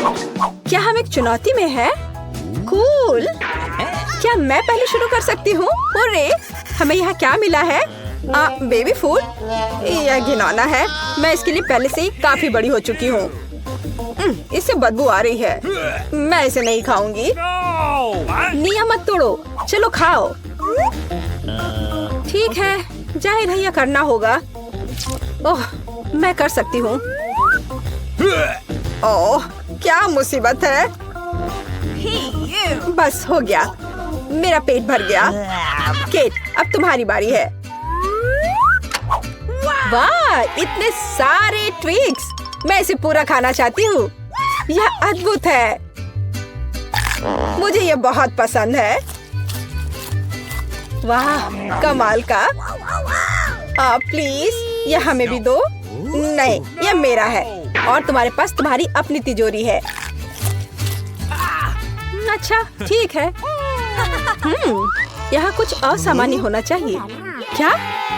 क्या हम एक चुनौती में हैं? कूल। क्या मैं पहले शुरू कर सकती हूँ? अरे, हमें यहाँ क्या मिला है? Baby food. यह घिनौना है। मैं इसके लिए पहले से ही काफी बड़ी हो चुकी हूँ। इससे बदबू आ रही है। मैं इसे नहीं खाऊंगी। नियम मत तोड़ो। चलो खाओ। ठीक है, जाहिर है यह करना होगा। ओह, मैं कर सकती हूँ। ओह, क्या मुसीबत है। बस हो गया। मेरा पेट भर गया। केट, अब तुम्हारी बारी है। वाह, इतने सारे ट्विक्स। मैं इसे पूरा खाना चाहती हूँ। यह अद्भुत है। मुझे यह बहुत पसंद है। वाह, कमाल का। प्लीज यह हमें भी दो। नहीं, यह मेरा है और तुम्हारे पास तुम्हारी अपनी तिजोरी है। अच्छा, ठीक है। यहाँ कुछ असामान्य होना चाहिए। क्या?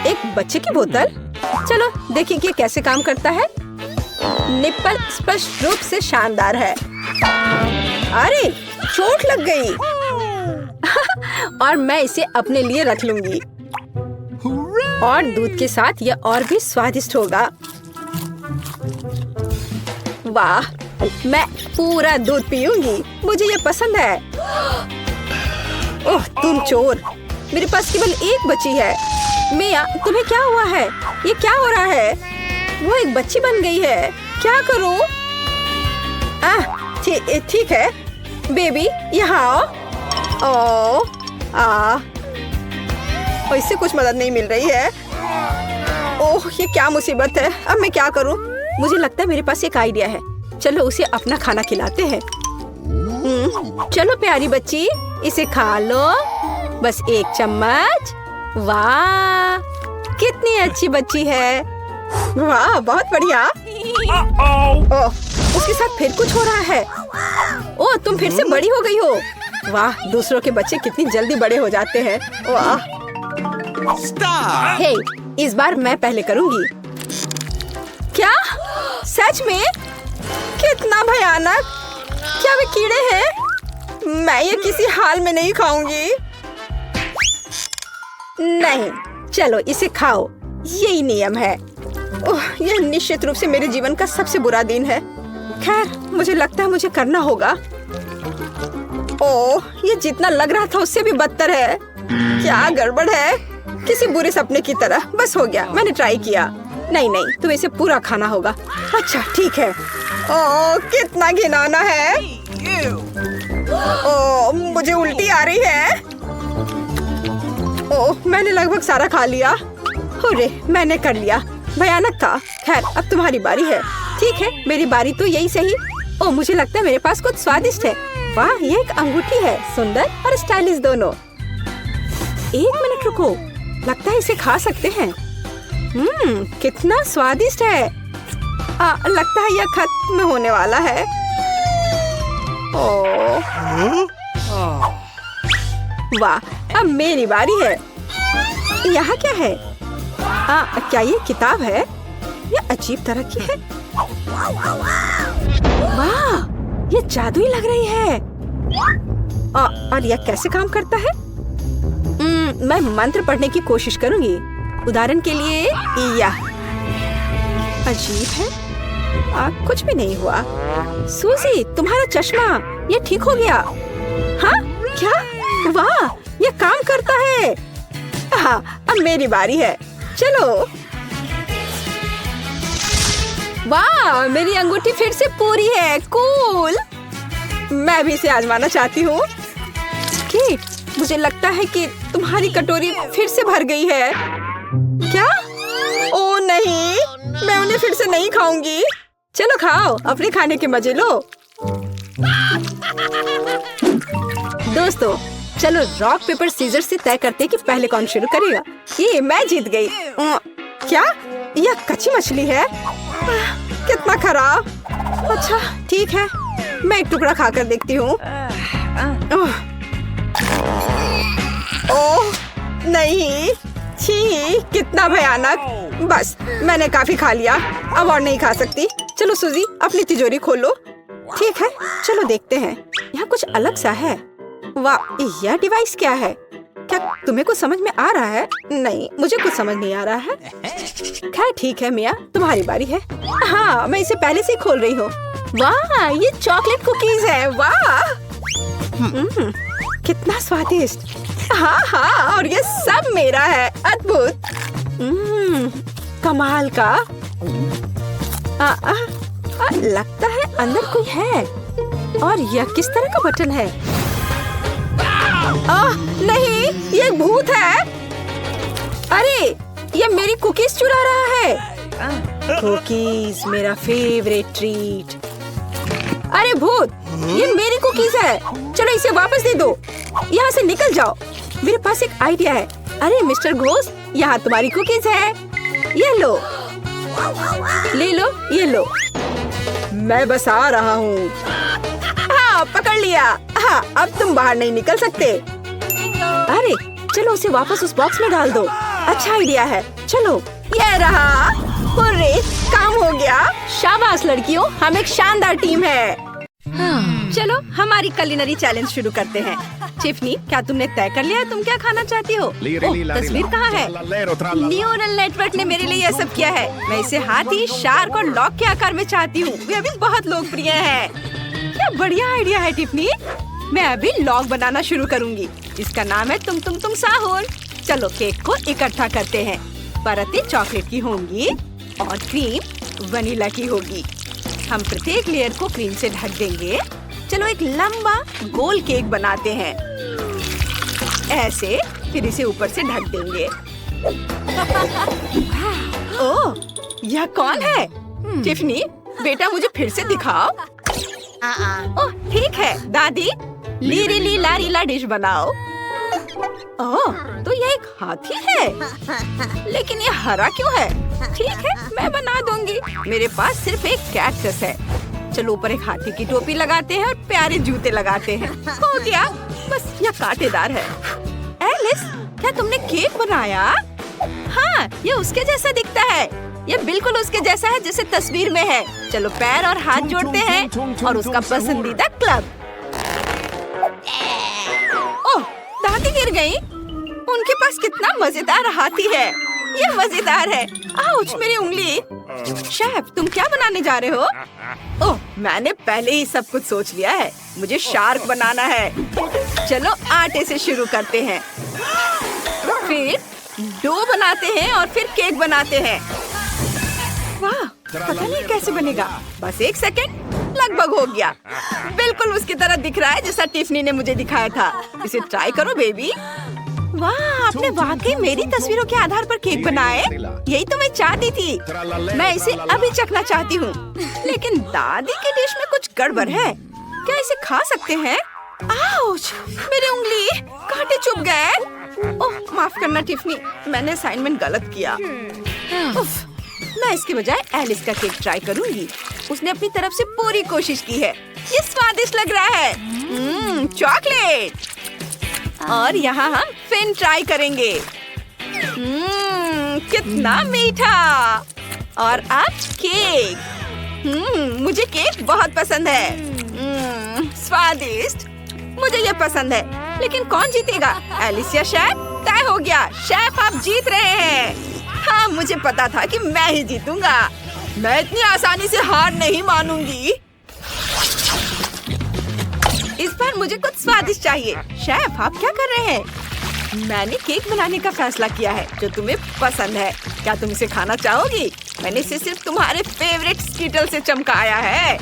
एक बच्चे की बोतल? चलो देखिए कि कैसे काम करता है। निप्पल स्पष्ट रूप से शानदार है। अरे, चोट लग गई। और मैं इसे अपने लिए रख लूंगी। और दूध के साथ यह और भी स्वादिष्ट होगा। वाह, मैं पूरा दूध पीऊंगी। मुझे यह पसंद है। ओह, तुम चोर। मेरे पास केवल एक बच्ची है। मिया, तुम्हें क्या हुआ है? ये क्या हो रहा है? वो एक बच्ची बन गई है। क्या करूं? ठीक है। बेबी, यहाँ आओ। इससे कुछ मदद नहीं मिल रही है। ओह, ये क्या मुसीबत है। अब मैं क्या करूं? मुझे लगता है मेरे पास एक आइडिया है। चलो उसे अपना खाना खिलाते हैं। चलो प्यारी बच्ची, इसे खा लो। बस एक चम्मच। वाह, कितनी अच्छी बच्ची है। वाह, बहुत बढ़िया। ओह, उसके साथ फिर कुछ हो रहा है। ओह, तुम फिर से बड़ी हो गई हो। वाह, दूसरों के बच्चे कितनी जल्दी बड़े हो जाते हैं। वाह। हे, इस बार मैं पहले करूंगी। क्या? सच में? कितना भयानक। क्या वे कीड़े हैं? मैं ये किसी हाल में नहीं खाऊंगी। नहीं, चलो इसे खाओ। यही नियम है। ओह, यह निश्चित रूप से मेरे जीवन का सबसे बुरा दिन है। खैर, मुझे लगता है मुझे करना होगा। ओह, ये जितना लग रहा था उससे भी बदतर है। क्या गड़बड़ है? किसी बुरे सपने की तरह। बस हो गया, मैंने ट्राई किया। नहीं, तुम्हें इसे पूरा खाना होगा। अच्छा, ठीक है। ओह, कितना घिनौना है। ओह, मुझे उल्टी आ रही है। ओह, मैंने लगभग सारा खा लिया। अरे, मैंने कर लिया। भयानक था। खैर, अब तुम्हारी बारी है। ठीक है, मेरी बारी तो यही सही। ओह, मुझे लगता है मेरे पास कुछ स्वादिष्ट है। वाह, ये एक अंगूठी है। सुंदर और स्टाइलिश दोनों। एक मिनट रुको, लगता है इसे खा सकते हैं। कितना स्वादिष्ट है। लगता है यह खत्म होने वाला है। ओह, वाह, अब मेरी बारी है। यहाँ क्या है? क्या ये किताब है? ये अजीब तरह की है। वाह, ये जादुई लग रही है। और यह कैसे काम करता है? मैं मंत्र पढ़ने की कोशिश करूंगी। उदाहरण के लिए यह अजीब है। कुछ भी नहीं हुआ। सूजी, तुम्हारा चश्मा, ये ठीक हो गया। हाँ, क्या? वाह, ये काम करता है। हाँ, अब मेरी बारी है। चलो। वाह, मेरी अंगूठी फिर से पूरी है। कूल। मैं भी इसे आजमाना चाहती हूँ। केट, मुझे लगता है कि तुम्हारी कटोरी फिर से भर गई है। क्या? ओह नहीं, मैं उन्हें फिर से नहीं खाऊंगी। चलो खाओ, अपने खाने के मजे लो। दोस्तों, चलो रॉक पेपर सीजर से तय करते हैं कि पहले कौन शुरू करेगा। ये मैं जीत गई। क्या? यह कच्ची मछली है? कितना खराब। अच्छा, ठीक है, मैं एक टुकड़ा खाकर देखती हूँ। ओह नहीं, छी, कितना भयानक। बस, मैंने काफी खा लिया, अब और नहीं खा सकती। चलो सूजी, अपनी तिजोरी खोलो। ठीक है, चलो देखते हैं। यहाँ कुछ अलग सा है। वाह, यह डिवाइस क्या है? क्या तुम्हें कुछ समझ में आ रहा है? नहीं, मुझे कुछ समझ नहीं आ रहा है। खैर ठीक है मिया, तुम्हारी बारी है। हाँ, मैं इसे पहले से ही खोल रही हूँ। वाह, ये चॉकलेट कुकीज है। वाह, कितना स्वादिष्ट। हाँ हाँ, और ये सब मेरा है। अद्भुत। कमाल का। लगता है अंदर कोई है। और यह किस तरह का बटन है? नहीं, ये एक भूत है। अरे, ये मेरी कुकीज चुरा रहा है। कुकीज, मेरा फेवरेट ट्रीट। अरे भूत, ये मेरी कुकीज है। चलो इसे वापस दे दो। यहाँ से निकल जाओ। मेरे पास एक आइडिया है। अरे मिस्टर घोस्ट, यहाँ तुम्हारी कुकीज है। ये लो, ले लो, ये लो। मैं बस आ रहा हूँ। हाँ, पकड़ लिया। हाँ, अब तुम बाहर नहीं निकल सकते। अरे चलो उसे वापस उस बॉक्स में डाल दो। अच्छा आइडिया है। चलो, ये रहा। हुर्रे, काम हो गया। शाबाश लड़कियों, हम एक शानदार टीम है। चलो हमारी कुलिनरी चैलेंज शुरू करते हैं। टिफनी, क्या तुमने तय कर लिया है तुम क्या खाना चाहती हो? तस्वीर कहाँ है? न्यूरल नेटवर्क ने मेरे लिए यह सब किया है। मैं इसे हाथी, शार्क और लॉक के आकार में चाहती हूँ। वे अभी बहुत लोकप्रिय है। क्या बढ़िया आइडिया है टिफनी। मैं अभी लॉक बनाना शुरू करूँगी। इसका नाम है तुम साहुर। चलो केक को इकट्ठा करते हैं। परतें चॉकलेट की होंगी और क्रीम वनीला की होगी। हम प्रत्येक लेयर को क्रीम से ढक देंगे। चलो एक लंबा गोल केक बनाते हैं। ऐसे, फिर इसे ऊपर से ढक देंगे। ओह, यह कौन है? टिफनी, बेटा मुझे फिर से दिखाओ। ओह ठीक है दादी, लीरी लारीला डिश बनाओ। ओह, तो यह एक हाथी है, लेकिन ये हरा क्यों है? ठीक है, मैं बना दूंगी। मेरे पास सिर्फ एक कैक्टस है। चलो ऊपर एक हाथी की टोपी लगाते हैं और प्यारे जूते लगाते हैं। हो गया, बस यह कांटेदार है। एलिस, क्या तुमने केक बनाया? हाँ, ये उसके जैसा दिखता है। ये बिल्कुल उसके जैसा है जैसे तस्वीर में है। चलो पैर और हाथ जोड़ते हैं और उसका पसंदीदा क्लब। ओह, दादी गिर गई। उनके पास कितना मजेदार हाथी है। ये मजेदार है। आउच, मेरी उंगली। शेफ, तुम क्या बनाने जा रहे हो? ओह, मैंने पहले ही सब कुछ सोच लिया है। मुझे शार्क बनाना है। चलो आटे से शुरू करते हैं, फिर डो बनाते हैं और फिर केक बनाते हैं। वाह, पता नहीं कैसे बनेगा। बस एक सेकेंड, लगभग हो गया। बिल्कुल उसकी तरह दिख रहा है जैसा टिफनी ने मुझे दिखाया था। इसे ट्राई करो बेबी। वाह, आपने वाकई मेरी तस्वीरों के आधार पर केक बनाए। यही तो मैं चाहती थी। मैं इसे अभी चखना चाहती हूँ, लेकिन दादी की डिश में कुछ गड़बड़ है। क्या इसे खा सकते हैं? आउच, मेरी उंगली, कांटे चुभ गए। ओह, माफ करना टिफनी, मैंने असाइनमेंट गलत किया। उफ, मैं इसके बजाय एलिस का केक ट्राई करूंगी। उसने अपनी तरफ से पूरी कोशिश की है। ये स्वादिष्ट लग रहा है। चॉकलेट। और यहाँ हम फिन ट्राई करेंगे। कितना मीठा। और अब केक। मुझे केक बहुत पसंद है। स्वादिष्ट। मुझे ये पसंद है, लेकिन कौन जीतेगा, एलिस या शेफ? तय हो गया, शेफ आप जीत रहे हैं। हाँ, मुझे पता था कि मैं ही जीतूंगा। मैं इतनी आसानी से हार नहीं मानूंगी। इस बार मुझे कुछ स्वादिष्ट चाहिए। शेफ, आप क्या कर रहे हैं? मैंने केक बनाने का फैसला किया है जो तुम्हें पसंद है। क्या तुम इसे खाना चाहोगी? मैंने इसे सिर्फ तुम्हारे फेवरेट स्कीटल से चमकाया है।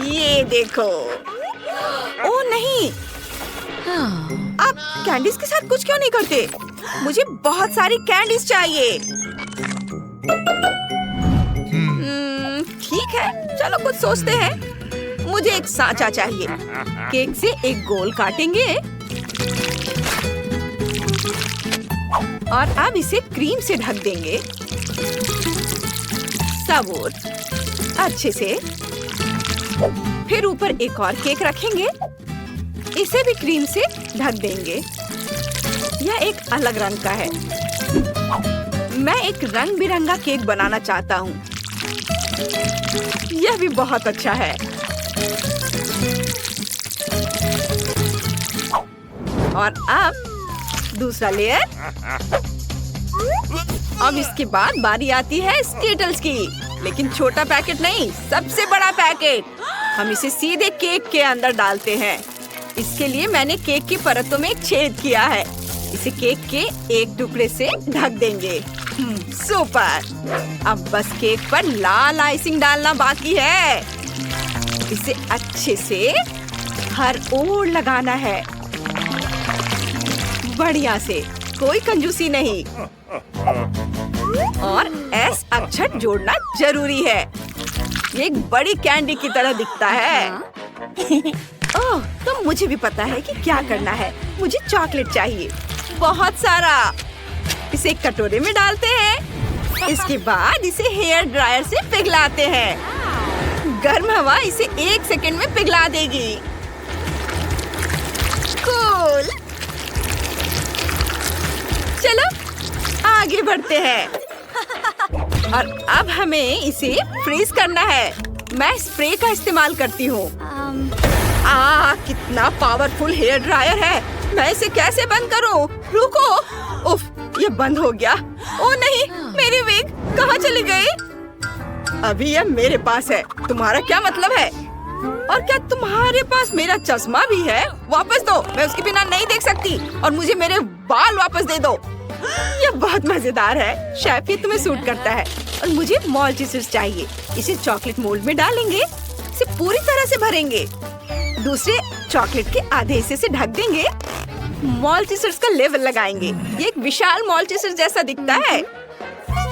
ये देखो। ओह नहीं, आप कैंडीज के साथ कुछ क्यों नहीं करते? मुझे बहुत सारी कैंडीज चाहिए। ठीक है, चलो कुछ सोचते हैं। मुझे एक सांचा चाहिए। केक से एक गोल काटेंगे और अब इसे क्रीम से ढक देंगे। सबूत अच्छे से। फिर ऊपर एक और केक रखेंगे। इसे भी क्रीम से ढक देंगे। यह एक अलग रंग का है। मैं एक रंग बिरंगा केक बनाना चाहता हूँ। यह भी बहुत अच्छा है। और अब दूसरा लेयर। अब इसके बाद बारी आती है स्कीटल्स की, लेकिन छोटा पैकेट नहीं, सबसे बड़ा पैकेट। हम इसे सीधे केक के अंदर डालते हैं। इसके लिए मैंने केक की परतों में एक छेद किया है। इसे केक के एक टुकड़े से ढक देंगे। सुपर। अब बस केक पर लाल आइसिंग डालना बाकी है। इसे अच्छे से हर ओर लगाना है, बढ़िया से, कोई कंजूसी नहीं। और एस अक्षर जोड़ना जरूरी है। ये एक बड़ी कैंडी की तरह दिखता है। ओह, तो मुझे भी पता है कि क्या करना है। मुझे चॉकलेट चाहिए, बहुत सारा। इसे एक कटोरे में डालते हैं। इसके बाद इसे हेयर ड्रायर से पिघलाते हैं। गर्म हवा इसे 1 सेकंड में पिघला देगी। कूल। चलो आगे बढ़ते हैं। और अब हमें इसे फ्रीज करना है। मैं स्प्रे का इस्तेमाल करती हूँ। कितना पावरफुल हेयर ड्रायर है। मैं इसे कैसे बंद करूँ? रुको। उफ, ये बंद हो गया। ओ नहीं, मेरी विग कहाँ चली गई? अभी यह मेरे पास है। तुम्हारा क्या मतलब है? और क्या तुम्हारे पास मेरा चश्मा भी है? वापस दो, मैं उसके बिना नहीं देख सकती। और मुझे मेरे बाल वापस दे दो। यह बहुत मजेदार है। शायद ये तुम्हें सूट करता है। और मुझे मॉल्टीसर्स चाहिए। इसे चॉकलेट मोल्ड में डालेंगे। इसे पूरी तरह से भरेंगे। दूसरे चॉकलेट के आधे हिस्से से ढक देंगे। मॉल्टीसर्स का लेवल लगाएंगे। ये एक विशाल मॉल्टीसर्स जैसा दिखता है।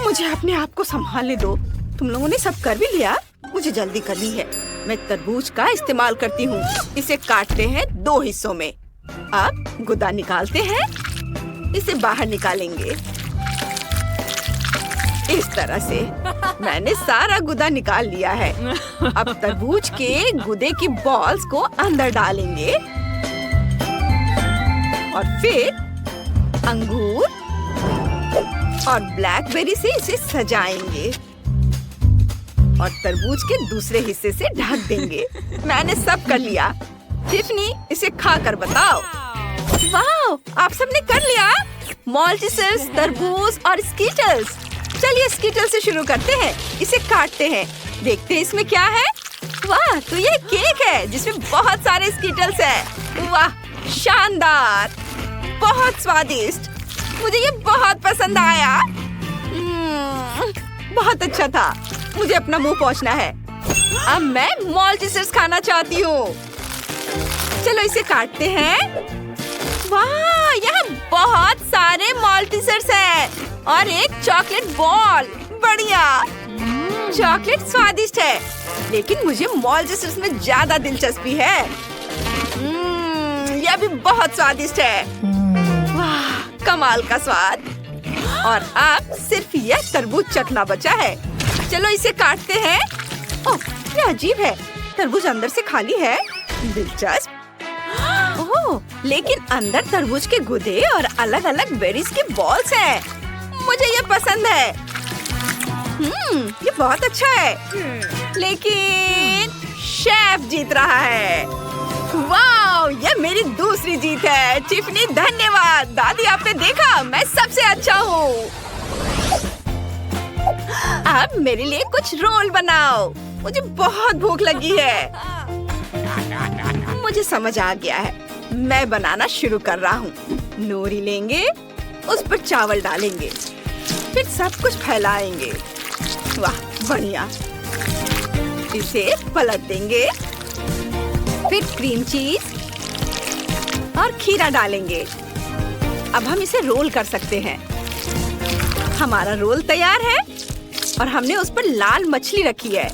मुझे अपने आप को संभालने दो। तुम लोगों ने सब कर भी लिया? मुझे जल्दी करनी है। मैं तरबूज का इस्तेमाल करती हूँ। इसे काटते हैं 2 हिस्सों में। अब गुदा निकालते हैं। इसे बाहर निकालेंगे इस तरह से। मैंने सारा गुदा निकाल लिया है। अब तरबूज के गुदे की बॉल्स को अंदर डालेंगे और फिर अंगूर और ब्लैकबेरी से इसे सजाएंगे और तरबूज के दूसरे हिस्से से ढक देंगे। मैंने सब कर लिया। टिफनी, इसे खाकर बताओ। वाह, आप सबने कर लिया। मॉल्टीसर्स, तरबूज और स्कीटल्स। चलिए स्कीटल से शुरू करते हैं। इसे काटते हैं। देखते हैं इसमें क्या है। वाह, तो ये केक है जिसमें बहुत सारे स्कीटल्स हैं। वाह, शानदार, बहुत स्वादिष्ट। मुझे ये बहुत पसंद आया। बहुत अच्छा था। मुझे अपना मुंह पोंछना है। अब मैं मॉल्टीसर्स खाना चाहती हूँ। चलो इसे काटते हैं। वाह, यहाँ बहुत सारे मॉल्टीसर्स हैं और एक चॉकलेट बॉल। बढ़िया। चॉकलेट स्वादिष्ट है, लेकिन मुझे मॉल्टीसर्स में ज्यादा दिलचस्पी है। यह भी बहुत स्वादिष्ट है। वाह, कमाल का स्वाद। और अब सिर्फ यह तरबूज चखना बचा है। चलो इसे काटते हैं। ओह, ये अजीब है। तरबूज अंदर से खाली है। दिलचस्प। ओह, लेकिन अंदर तरबूज के गुदे और अलग अलग बेरीज के बॉल्स हैं। मुझे ये पसंद है। ये बहुत अच्छा है। लेकिन शेफ जीत रहा है। वाह, ये मेरी दूसरी जीत है। टिफनी, धन्यवाद। दादी, आपने देखा, मैं सबसे अच्छा हूँ। अब मेरे लिए कुछ रोल बनाओ। मुझे बहुत भूख लगी है। मुझे समझ आ गया है। मैं बनाना शुरू कर रहा हूँ। नोरी लेंगे, उस पर चावल डालेंगे, फिर सब कुछ फैलाएंगे। वाह, बढ़िया। इसे पलट देंगे, फिर क्रीम चीज और खीरा डालेंगे। अब हम इसे रोल कर सकते हैं। हमारा रोल तैयार है और हमने उस पर लाल मछली रखी है।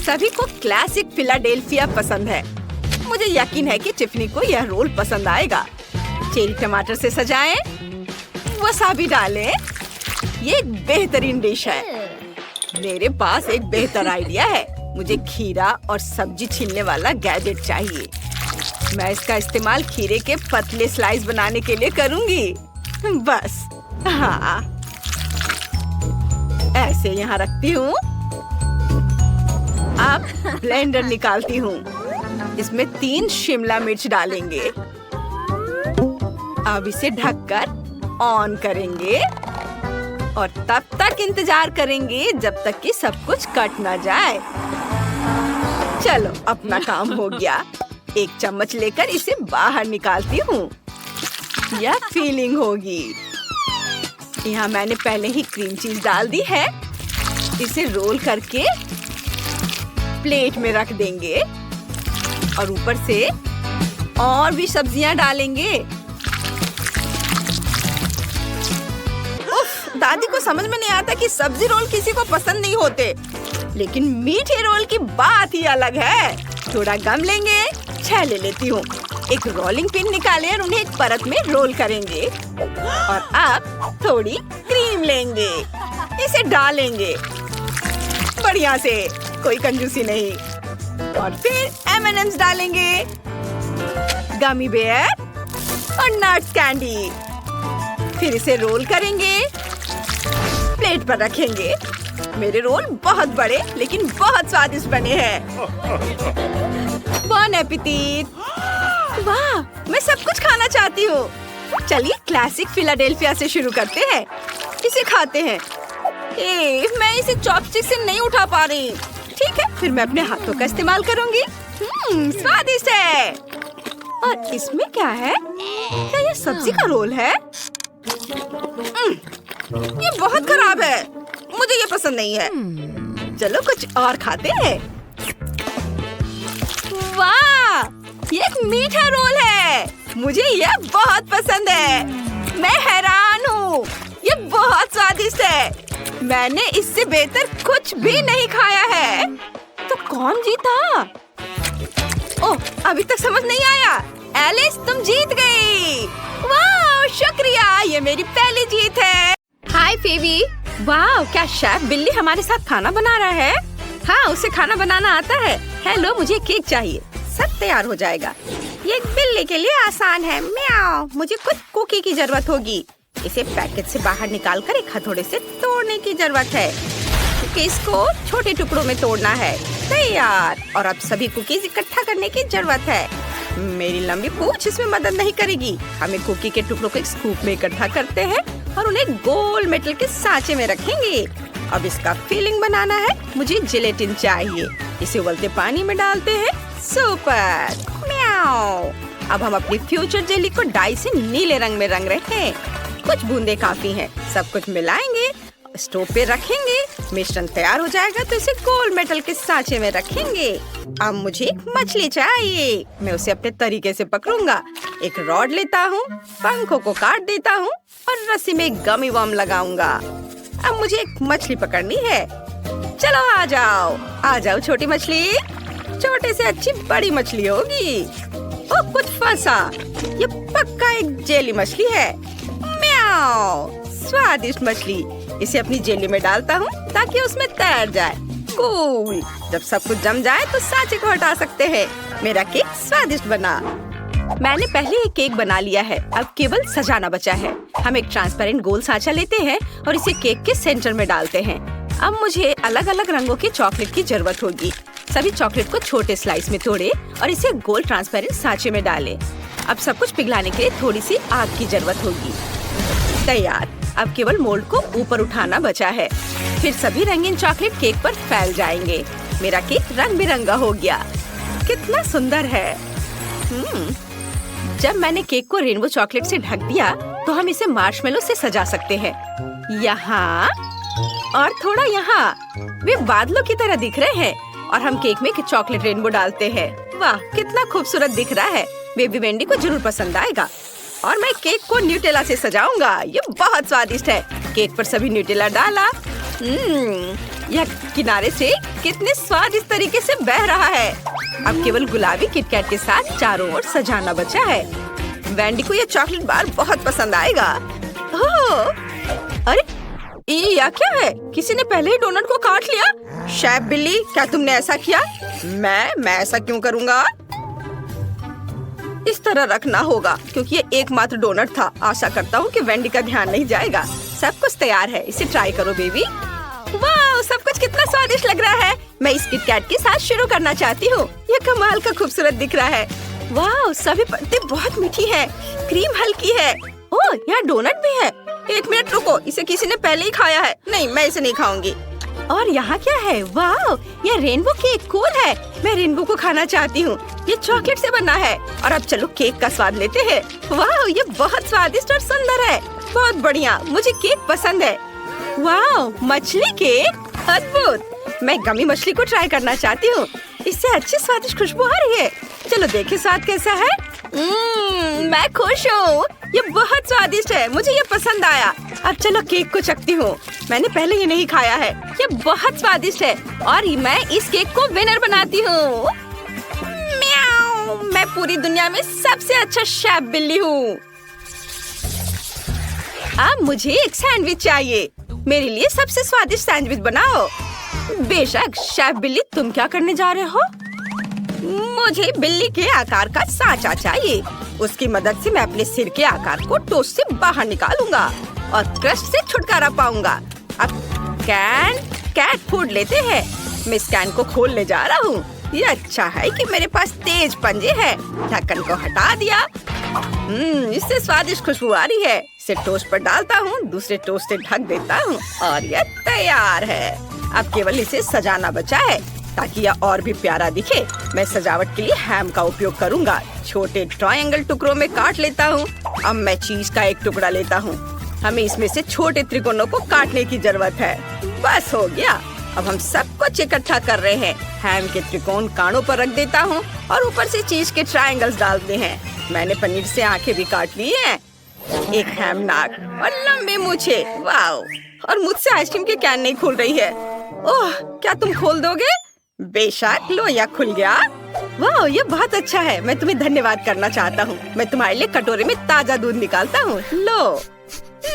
सभी को क्लासिक फिलाडेल्फिया पसंद है। मुझे यकीन है कि टिफनी को यह रोल पसंद आएगा। चेरी टमाटर से सजाएं, वसाबी डालें। ये एक बेहतरीन डिश है। मेरे पास एक बेहतर आइडिया है। मुझे खीरा और सब्जी छीलने वाला गैजेट चाहिए। मैं इसका इस्तेमाल खीरे के पतले स्लाइस बनाने के लिए करूंगी। बस, हाँ, ऐसे यहाँ रखती हूँ। अब ब्लेंडर निकालती हूँ। इसमें 3 शिमला मिर्च डालेंगे। अब इसे ढककर ऑन करेंगे और तब तक इंतजार करेंगे जब तक कि सब कुछ कट ना जाए। चलो, अपना काम हो गया। एक चम्मच लेकर इसे बाहर निकालती हूँ। यह फीलिंग होगी। यहाँ मैंने पहले ही क्रीम चीज डाल दी है। इसे रोल करके प्लेट में रख देंगे और ऊपर से और भी सब्जियां डालेंगे। उफ, दादी को समझ में नहीं आता कि सब्जी रोल किसी को पसंद नहीं होते, लेकिन मीठे रोल की बात ही अलग है। थोड़ा गम लेंगे, 6 ले लेती हूँ। एक रोलिंग पिन निकालें और उन्हें एक परत में रोल करेंगे। और अब थोड़ी क्रीम लेंगे, इसे डालेंगे बढ़िया से, कोई कंजूसी नहीं। और फिर M&M's डालेंगे, गमी बेयर और नट्स कैंडी। फिर इसे रोल करेंगे, प्लेट पर रखेंगे। मेरे रोल बहुत बड़े लेकिन बहुत स्वादिष्ट बने हैं। बॉन एपेटिट। वाह, मैं सब कुछ खाना चाहती हूँ। चलिए क्लासिक फिलाडेल्फिया से शुरू करते हैं। इसे खाते हैं। मैं इसे चॉपस्टिक से नहीं उठा पा रही। ठीक है, फिर मैं अपने हाथों का इस्तेमाल करूँगी। स्वादिष्ट है। और इसमें क्या है? क्या ये सब्जी का रोल है? ये बहुत खराब है, मुझे ये पसंद नहीं है। चलो कुछ और खाते हैं। वाह, ये एक मीठा रोल है। मुझे यह बहुत पसंद है। मैं हैरान हूँ, ये बहुत स्वादिष्ट है। मैंने इससे बेहतर कुछ भी नहीं खाया है। तो कौन जीता? ओह, अभी तक समझ नहीं आया। एलिस, तुम जीत गई। वाह, शुक्रिया, ये मेरी पहली जीत है। हाय फेवी। वाह, क्या शेफ बिल्ली हमारे साथ खाना बना रहा है? हाँ, उसे खाना बनाना आता है। हेलो, मुझे केक चाहिए। सब तैयार हो जाएगा। ये बिल्ली के लिए आसान है। म्याऊ। मुझे कुछ कुकी की जरूरत होगी। इसे पैकेट से बाहर निकालकर एक हथौड़े से तोड़ने की जरूरत है। कुकीज को छोटे टुकड़ों में तोड़ना है। तैयार। और अब सभी कुकीज इकट्ठा करने की जरूरत है। मेरी लंबी पूंछ इसमें मदद नहीं करेगी। हमें कुकी के टुकड़ों को एक स्कूप में इकट्ठा करते हैं और उन्हें गोल मेटल के सांचे में रखेंगे। अब इसका फिलिंग बनाना है। मुझे जिलेटिन चाहिए। इसे उबलते पानी में डालते हैं। सुपर। म्याऊ। अब हम अपनी फ्यूचर जेली को डाई से नीले रंग में रंग रहे हैं। कुछ बूंदे काफी हैं। सब कुछ मिलाएंगे, स्टोव पे रखेंगे। मिश्रण तैयार हो जाएगा तो इसे गोल मेटल के सांचे में रखेंगे। अब मुझे एक मछली चाहिए। मैं उसे अपने तरीके से पकड़ूंगा। एक रॉड लेता हूँ, पंखों को काट देता हूँ और रस्सी में एक गमी वर्म लगाऊंगा। अब मुझे एक मछली पकड़नी है। चलो आ जाओ छोटी मछली। छोटे से अच्छी बड़ी मछली होगी। ओ, कुछ फंसा। ये पक्का एक जेली मछली है। म्याऊ। स्वादिष्ट मछली। इसे अपनी जेली में डालता हूँ ताकि उसमें तैर जाए। कूल। जब सब कुछ जम जाए तो सांचे को हटा सकते हैं। मेरा केक स्वादिष्ट बना। मैंने पहले एक केक बना लिया है। अब केवल सजाना बचा है। हम एक ट्रांसपेरेंट गोल सांचा लेते हैं और इसे केक के सेंटर में डालते हैं। अब मुझे अलग अलग रंगों के चॉकलेट की जरूरत होगी। सभी चॉकलेट को छोटे स्लाइस में तोड़े और इसे गोल ट्रांसपेरेंट सांचे में डालें। अब सब कुछ पिघलाने के लिए थोड़ी सी आग की जरूरत होगी। तैयार। अब केवल मोल्ड को ऊपर उठाना बचा है। फिर सभी रंगीन चॉकलेट केक पर फैल जाएंगे। मेरा केक रंग बिरंगा हो गया। कितना सुंदर है। जब मैंने केक को रेनबो चॉकलेट से ढक दिया तो हम इसे मार्शमेलो से सजा सकते हैं। यहाँ और थोड़ा यहाँ। वे बादलों की तरह दिख रहे हैं और हम केक में चॉकलेट रेनबो डालते हैं। वाह, कितना खूबसूरत दिख रहा है। बेबी वेंडी को जरूर पसंद आएगा। और मैं केक को न्यूटेला से सजाऊंगा। ये बहुत स्वादिष्ट है। केक पर सभी न्यूटेला डाला। यह किनारे से कितने स्वादिष्ट तरीके से बह रहा है। अब केवल गुलाबी किटकैट के साथ चारों ओर सजाना बचा है। वेंडी को यह चॉकलेट बार बहुत पसंद आएगा। अरे ये क्या है? किसी ने पहले ही डोनट को काट लिया। शेफ बिल्ली, क्या तुमने ऐसा किया? मैं ऐसा क्यों करूँगा? इस तरह रखना होगा क्योंकि ये एकमात्र डोनट था। आशा करता हूँ कि वेंडी का ध्यान नहीं जाएगा। सब कुछ तैयार है। इसे ट्राई करो बेबी। वाह, सब कुछ कितना स्वादिष्ट लग रहा है। मैं इस किट कैट के साथ शुरू करना चाहती हूँ। ये कमाल का खूबसूरत दिख रहा है। वाह, सभी परतें बहुत मीठी है, क्रीम हल्की है। ओह, यहाँ डोनट भी है। 1 मिनट रुको, इसे किसी ने पहले ही खाया है। नहीं, मैं इसे नहीं खाऊंगी। और यहाँ क्या है? वाह, ये रेनबो केक कूल है। मैं रेनबो को खाना चाहती हूँ। ये चॉकलेट से बना है। और अब चलो केक का स्वाद लेते हैं। वाह, ये बहुत स्वादिष्ट और सुंदर है। बहुत बढ़िया, मुझे केक पसंद है। वाह, मछली केक, अद्भुत। मैं गमी मछली को ट्राई करना चाहती हूँ। इससे अच्छी स्वादिष्ट खुशबू आ रही है। चलो देखें स्वाद कैसा है। मैं खुश हूँ। ये बहुत स्वादिष्ट है, मुझे ये पसंद आया। अब चलो केक को चखती हूँ। मैंने पहले ये नहीं खाया है। ये बहुत स्वादिष्ट है और मैं इस केक को विनर बनाती हूँ। म्याऊ, मैं पूरी दुनिया में सबसे अच्छा शेफ बिल्ली हूँ। अब मुझे एक सैंडविच चाहिए। मेरे लिए सबसे स्वादिष्ट सैंडविच बनाओ। बेशक शेफ बिल्ली, तुम क्या करने जा रहे हो? मुझे बिल्ली के आकार का सांचा चाहिए। उसकी मदद से मैं अपने सिर के आकार को टोस्ट से बाहर निकालूंगा और क्रस्ट से छुटकारा पाऊंगा। अब कैट फूड लेते हैं। मैं इस कैन को खोलने जा रहा हूँ। ये अच्छा है कि मेरे पास तेज पंजे हैं। ढक्कन को हटा दिया। इससे स्वादिष्ट खुशबू आ रही है। इसे टोस्ट पर डालता हूँ, दूसरे टोस्ट से ढक देता हूँ और ये तैयार है। अब केवल इसे सजाना बचा है ताकि यह और भी प्यारा दिखे। मैं सजावट के लिए हैम का उपयोग करूँगा। छोटे ट्रायंगल टुकड़ों में काट लेता हूँ। अब मैं चीज का एक टुकड़ा लेता हूँ। हमें इसमें से छोटे त्रिकोणों को काटने की जरूरत है। बस हो गया। अब हम सब कुछ इकट्ठा कर रहे हैं। हैम के त्रिकोण कानों पर रख देता हूँ और ऊपर से चीज के ट्रायंगल्स डालते हैं। मैंने पनीर से आंखें भी काट ली हैं। एक हैम नाक और लंबे मूछे। वाह! और मुझसे आइसक्रीम की कैन नहीं खुल रही है। ओह, क्या तुम खोल दोगे? बेशक, लो, यह खुल गया। वाह, ये बहुत अच्छा है। मैं तुम्हें धन्यवाद करना चाहता हूँ। मैं तुम्हारे लिए कटोरे में ताजा दूध निकालता हूँ। लो,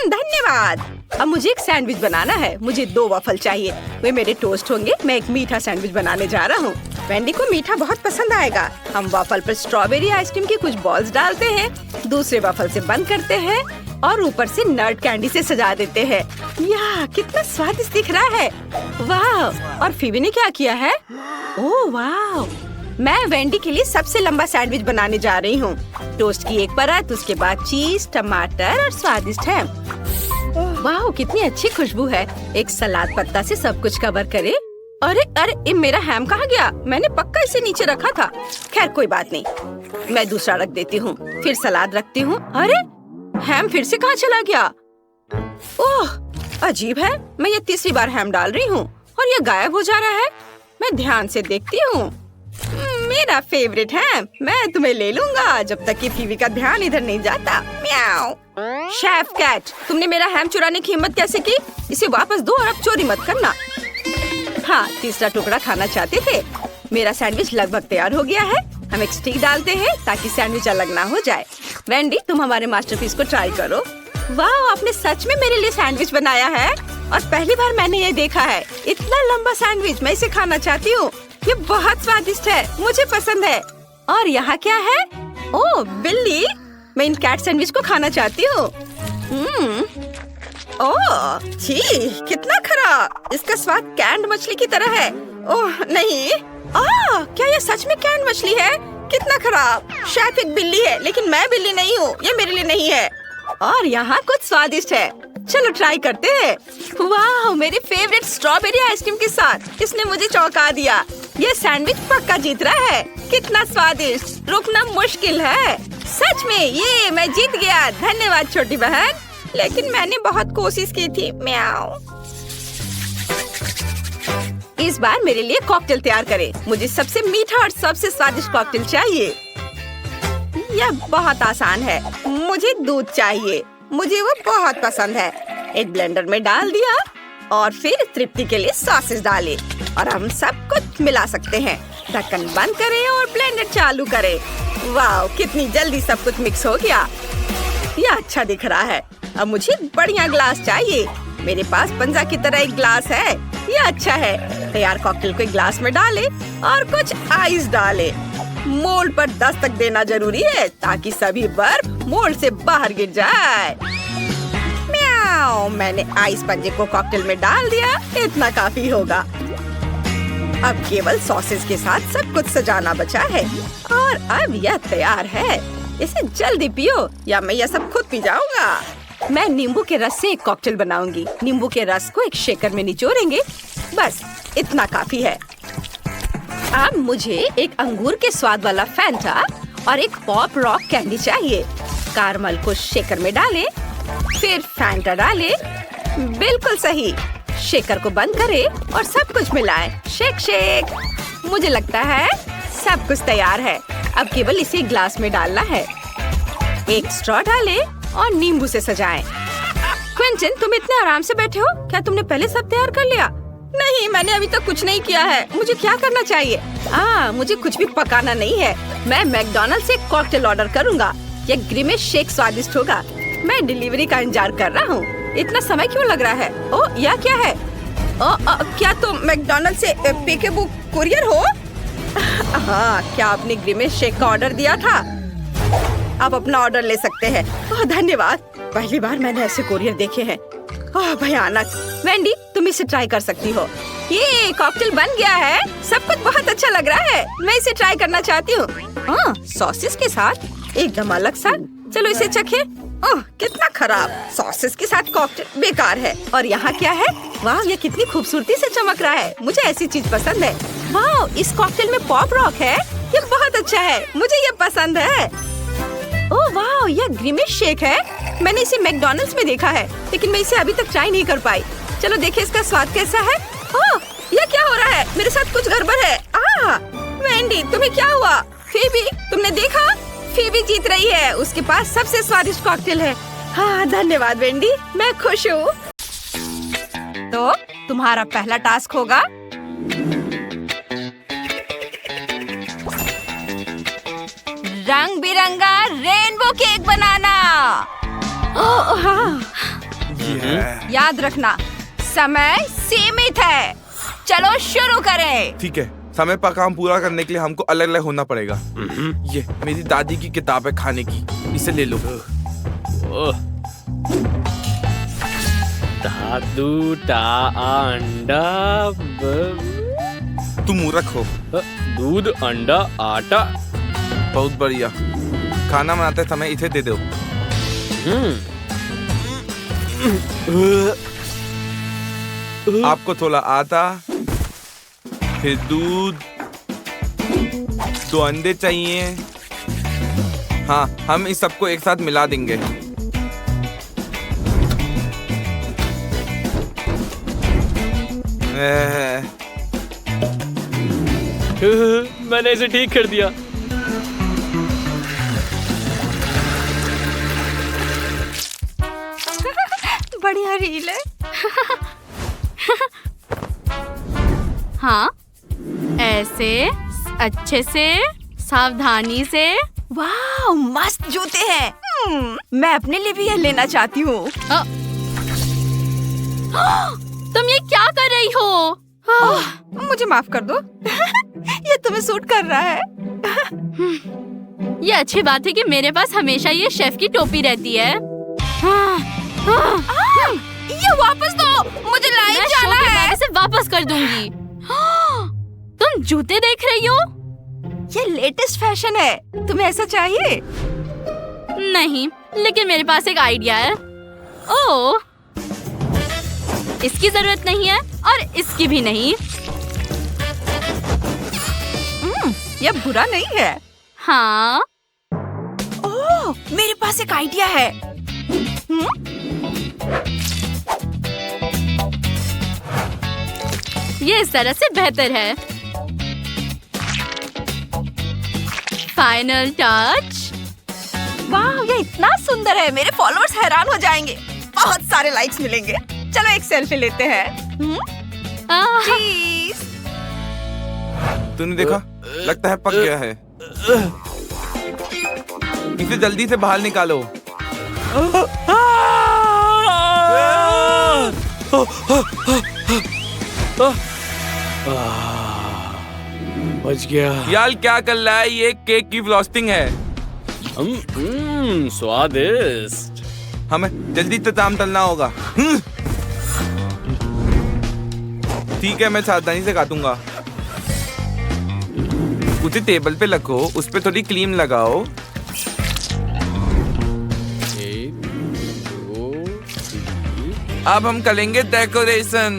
धन्यवाद। अब मुझे एक सैंडविच बनाना है। मुझे 2 वफल चाहिए। वे मेरे टोस्ट होंगे। मैं एक मीठा सैंडविच बनाने जा रहा हूँ। वेंडी को मीठा बहुत पसंद आएगा। हम वफल पर स्ट्रॉबेरी आइसक्रीम की कुछ बॉल्स डालते हैं, दूसरे वफल से बंद करते हैं और ऊपर से नट कैंडी से सजा देते हैं। याह, कितना स्वादिष्ट दिख रहा है। वाह! और फीबी ने क्या किया है? ओह वाह! मैं वेंडी के लिए सबसे लंबा सैंडविच बनाने जा रही हूँ। टोस्ट की एक परत, उसके बाद चीज, टमाटर और स्वादिष्ट है। वाह, कितनी अच्छी खुशबू है। एक सलाद पत्ता से सब कुछ कवर करे। अरे अरे, मेरा हैम कहाँ गया? मैंने पक्का इसे नीचे रखा था। खैर कोई बात नहीं, मैं दूसरा रख देती हूँ। फिर सलाद रखती हूँ। अरे, हैम फिर से कहाँ चला गया? ओह, अजीब है। मैं ये तीसरी बार हैम डाल रही हूँ और ये गायब हो जा रहा है। मैं ध्यान से देखती हूँ। मेरा फेवरेट है। मैं तुम्हें ले लूंगा जब तक कि फीवी का ध्यान इधर नहीं जाता। म्याऊ। शेफ कैट, तुमने मेरा हैम चुराने की हिम्मत कैसे की? इसे वापस दो और अब चोरी मत करना। हाँ, तीसरा टुकड़ा खाना चाहते थे। मेरा सैंडविच लगभग तैयार हो गया है। हम एक स्टिक डालते हैं ताकि सैंडविच अलग ना हो जाए। वेंडी, तुम हमारे मास्टरपीस को ट्राई करो। वाह, आपने सच में मेरे लिए सैंडविच बनाया है और पहली बार मैंने ये देखा है। इतना लंबा सैंडविच, मैं इसे खाना चाहती हूँ। ये बहुत स्वादिष्ट है, मुझे पसंद है। और यहाँ क्या है? ओह बिल्ली, मैं इन कैट सैंडविच को खाना चाहती हूँ। ओह छी, कितना खराब। इसका स्वाद कैंड मछली की तरह है। ओह नहीं, क्या ये सच में कैंड मछली है? कितना खराब। शायद एक बिल्ली है, लेकिन मैं बिल्ली नहीं हूँ। ये मेरे लिए नहीं है। और यहाँ कुछ स्वादिष्ट है। चलो ट्राई करते हैं। वाह, मेरी फेवरेट स्ट्रॉबेरी आइसक्रीम के साथ। इसने मुझे चौंका दिया। ये सैंडविच पक्का जीत रहा है। कितना स्वादिष्ट, रुकना मुश्किल है। सच में ये मैं जीत गया। धन्यवाद छोटी बहन, लेकिन मैंने बहुत कोशिश की थी। म्याऊ। इस बार मेरे लिए कॉकटेल तैयार करें। मुझे सबसे मीठा और सबसे स्वादिष्ट कॉकटेल चाहिए। यह बहुत आसान है। मुझे दूध चाहिए, मुझे वो बहुत पसंद है। एक ब्लेंडर में डाल दिया और फिर तृप्ति के लिए सॉसेस डाले और हम सब कुछ मिला सकते हैं। ढक्कन बंद करें और ब्लेंडर चालू करें। वाह, कितनी जल्दी सब कुछ मिक्स हो गया। यह अच्छा दिख रहा है। अब मुझे बढ़िया ग्लास चाहिए। मेरे पास पंजा की तरह एक ग्लास है। यह अच्छा है। तैयार कॉकटेल को एक ग्लास में डाले और कुछ आइस डाले। मोल्ड पर दस्तक देना जरूरी है ताकि सभी बर्फ मोल्ड से बाहर गिर जाए। म्याऊ। वाओ, मैंने आइस पंजे को कॉकटेल में डाल दिया। इतना काफी होगा। अब केवल सॉसेज के साथ सब कुछ सजाना बचा है और अब यह तैयार है। इसे जल्दी पियो या मैं यह सब खुद पी जाऊंगा। मैं नींबू के रस से एक कॉकटेल बनाऊंगी। नींबू के रस को एक शेकर में निचोड़ेंगे। बस इतना काफी है। अब मुझे एक अंगूर के स्वाद वाला फैंटा और एक पॉप रॉक कैंडी चाहिए। कारमल को शेकर में डालें, फिर फैंटा डालें। बिल्कुल सही। शेकर को बंद करें और सब कुछ मिलाएं। Shake shake. मुझे लगता है सब कुछ तैयार है। अब केवल इसे ग्लास में डालना है। एक स्ट्रॉ डालें और नींबू से सजाएं। क्विंटन, तुम इतने आराम से बैठे हो? क्या तुमने पहले सब तैयार कर लिया? नहीं, मैंने अभी तक कुछ नहीं किया है। मुझे क्या करना चाहिए? मुझे कुछ भी पकाना नहीं है। मैं मैकडॉनल्ड से कॉकटेल ऑर्डर करूँगा। यह ग्रिमेश शेक स्वादिष्ट होगा। मैं डिलीवरी का इंतजार कर रहा हूँ। इतना समय क्यों लग रहा है? ओह, यह क्या है? क्या तुम मैकडॉनल्ड से पेकेबू कुरियर हो? हाँ, क्या आपने ग्रिमेश शेक का ऑर्डर दिया था? आप अपना ऑर्डर ले सकते हैं। धन्यवाद। पहली बार मैंने ऐसे कुरियर देखे हैं। भयानक। वेंडी, तुम इसे ट्राई कर सकती हो। ये कॉकटेल बन गया है। सब कुछ बहुत अच्छा लग रहा है। मैं इसे ट्राई करना चाहती हूँ। सॉसेस के साथ एकदम अलग सा। चलो इसे चखें। कितना खराब। सॉसेस के साथ कॉकटेल बेकार है। और यहाँ क्या है? वाह, ये कितनी खूबसूरती से चमक रहा है। मुझे ऐसी चीज पसंद है। वाह, इस कॉकटेल में पॉप रॉक है। ये बहुत अच्छा है। मुझे ये पसंद है। ओह वाह, यह ग्रिमेश शेक है। मैंने इसे मैकडॉनल्ड्स में देखा है, लेकिन मैं इसे अभी तक ट्राई नहीं कर पाई। चलो देखें इसका स्वाद कैसा है। यह क्या हो रहा है? मेरे साथ कुछ गड़बड़ है। वेंडी, तुम्हें क्या हुआ? फीबी, तुमने देखा? फीबी जीत रही है। उसके पास सबसे स्वादिष्ट कॉकटेल है। धन्यवाद वेंडी, मैं खुश हूँ। तो तुम्हारा पहला टास्क होगा रंग बिरंगा रेनबो केक बनाना। याद रखना, समय सीमित है। चलो शुरू करें। ठीक है, समय पर काम पूरा करने के लिए हमको अलग अलग होना पड़ेगा। ये मेरी दादी की किताब है खाने की, इसे ले लो। दादू टा अंडा तुम मूर्ख हो। दूध अंडा आटा। बहुत बढ़िया। खाना बनाते समय इसे दे दो। आपको थोड़ा आटा, फिर दूध, 2 अंडे चाहिए। हाँ, हम इस सबको एक साथ मिला देंगे। मैंने इसे ठीक कर दिया। बढ़िया रील है। हाँ, ऐसे अच्छे से सावधानी से। वाह, मस्त जूते हैं। मैं अपने लिए भी यह लेना चाहती हूँ। तुम ये क्या कर रही हो? मुझे माफ कर दो। ये तुम्हें सूट कर रहा है। ये अच्छी बात है कि मेरे पास हमेशा ये शेफ की टोपी रहती है। ये वापस दो, मुझे लाइन जाना है। मैं इसे वापस कर दूंगी। तुम जूते देख रही हो? ये लेटेस्ट फैशन है। तुम्हें ऐसा चाहिए? नहीं, लेकिन मेरे पास एक आइडिया है। ओह, इसकी जरूरत नहीं है और इसकी भी नहीं। ये बुरा नहीं है। हाँ। ओह, मेरे पास एक आइडिया है। ये इस तरह से बेहतर है। Final touch. वाह, ये इतना सुंदर है। मेरे फॉलोअर्स हैरान हो जाएंगे। बहुत सारे लाइक्स मिलेंगे। चलो एक सेल्फी लेते हैं। चीज़। तूने देखा? लगता है पक गया है। इसे जल्दी से बाहर निकालो। बच गया। यार क्या कर रहा है? ये केक की फ्रॉस्टिंग है। स्वादिष्ट। हमें जल्दी तो ताम तलना होगा। ठीक है, मैं सावधानी से काटूंगा। उसे टेबल पे रखो, उस पे थोड़ी क्रीम लगाओ। 1 2 3। अब हम करेंगे डेकोरेशन।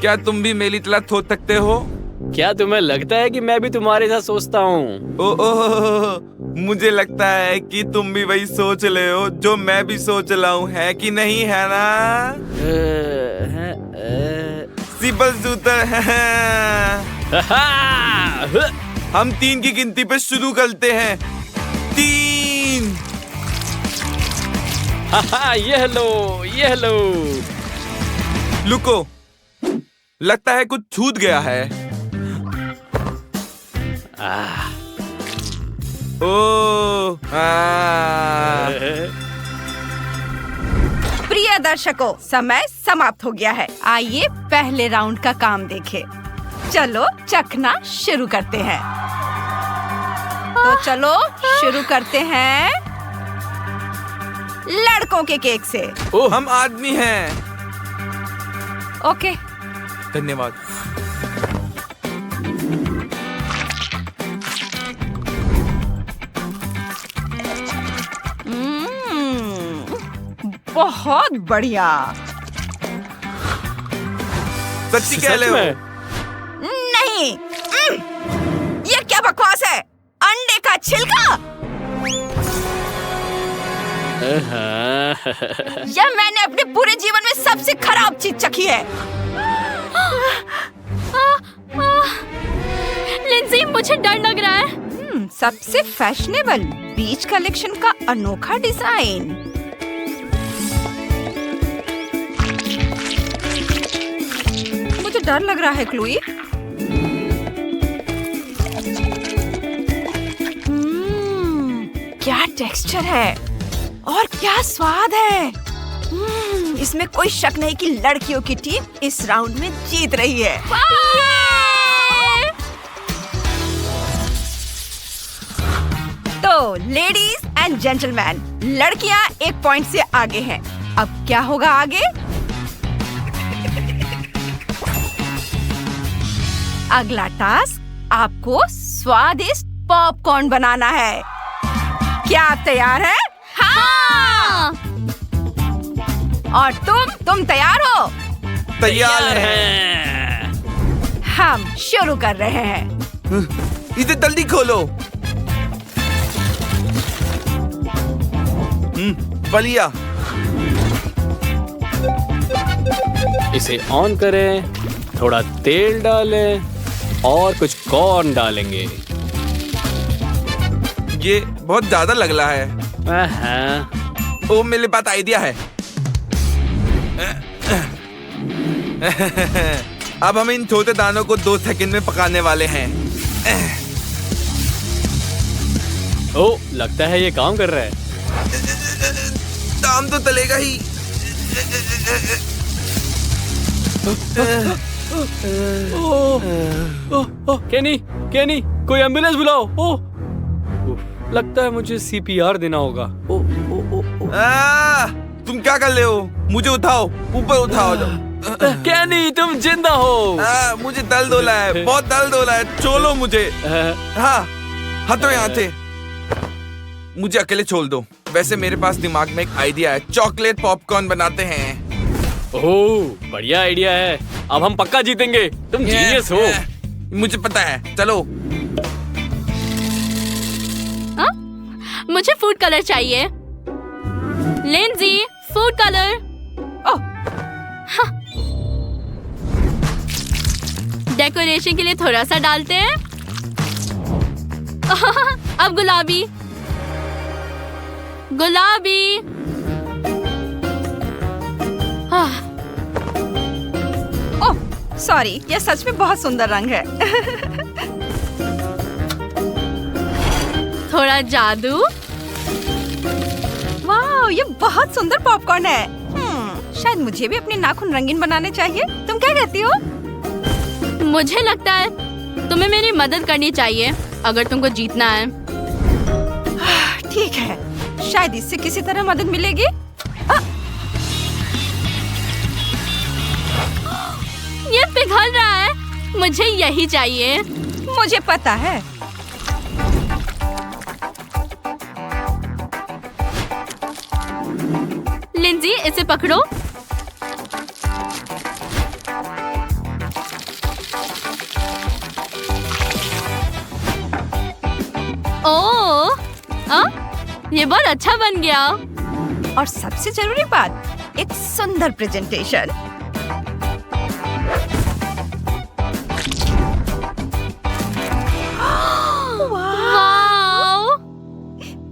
क्या तुम भी मेरी तरह सोच सकते हो? क्या तुम्हें लगता है कि मैं भी तुम्हारे साथ सोचता हूँ? ओ, मुझे लगता है कि तुम भी वही सोच रहे हो जो मैं भी सोच रहा हूँ, है कि नहीं, है ना? सिंपल सूत्र है। हम 3 की गिनती पे शुरू करते हैं। 3। ये लो। लुको, लगता है कुछ छूट गया है। ओ, प्रिय दर्शकों, समय समाप्त हो गया है। आइए पहले राउंड का काम देखें। चलो चखना शुरू करते हैं। तो चलो शुरू करते हैं लड़कों के केक से। हम आदमी हैं। ओके। धन्यवाद। बहुत बढ़िया। सच्ची कह रहे हो? नहीं, ये क्या बकवास है? अंडे का छिलका? यह मैंने अपने पूरे जीवन में सबसे खराब चीज चखी है। लिंजी, मुझे डर लग रहा है। सबसे फैशनेबल बीच कलेक्शन का अनोखा डिजाइन। मुझे डर लग रहा है क्लूई। क्या टेक्सचर है और क्या स्वाद है। इसमें कोई शक नहीं कि लड़कियों की टीम इस राउंड में जीत रही है। तो लेडीज एंड जेंटलमैन, लड़कियां 1 पॉइंट से आगे हैं। अब क्या होगा आगे? अगला टास्क आपको स्वादिष्ट पॉपकॉर्न बनाना है। क्या आप तैयार हैं? हाँ। और तुम तैयार हो? तैयार है। हम शुरू कर रहे हैं। इसे जल्दी खोलो। बढ़िया। इसे ऑन करें, थोड़ा तेल डालें और कुछ कॉर्न डालेंगे। ये बहुत ज्यादा लग रहा है। ओ, मेरे पास आइडिया है। अब हम इन छोटे दानों को 2 सेकंड में पकाने वाले हैं। ओ, लगता है ये काम कर रहा है। दाम तो तलेगा ही। केनी, कोई एम्बुलेंस बुलाओ। लगता है मुझे CPR देना होगा। तुम क्या कर रहे हो? मुझे उठाओ, ऊपर उठाओ। केनी, तुम जिंदा हो। मुझे दर्द हो रहा है, बहुत दर्द हो रहा है। छोड़ो मुझे। हाँ, हटो यहाँ से। मुझे अकेले छोड़ दो। वैसे मेरे पास दिमाग में एक आइडिया है। चॉकलेट पॉपकॉर्न बनाते हैं। ओह, बढ़िया आइडिया है। अब हम पक्का जीतेंगे। तुम जीनियस हो। मुझे पता है। चलो। मुझे फूड कलर चाहिए। लिंजी, फूड कलर। डेकोरेशन के लिए थोड़ा सा डालते हैं। अब गुलाबी। ओह, सॉरी, यह सच में बहुत सुंदर रंग है। थोड़ा जादू। वाह, ये बहुत सुंदर पॉपकॉर्न है। शायद मुझे भी अपने नाखून रंगीन बनाने चाहिए। तुम क्या कहती हो? मुझे लगता है तुम्हें मेरी मदद करनी चाहिए अगर तुमको जीतना है। ठीक है, शायद इससे किसी तरह मदद मिलेगी। ये पिघल रहा है। मुझे यही चाहिए। मुझे पता है। लिंजी, इसे पकड़ो। ओह, ये बहुत अच्छा बन गया। और सबसे जरूरी बात, एक सुंदर प्रेजेंटेशन। वाव!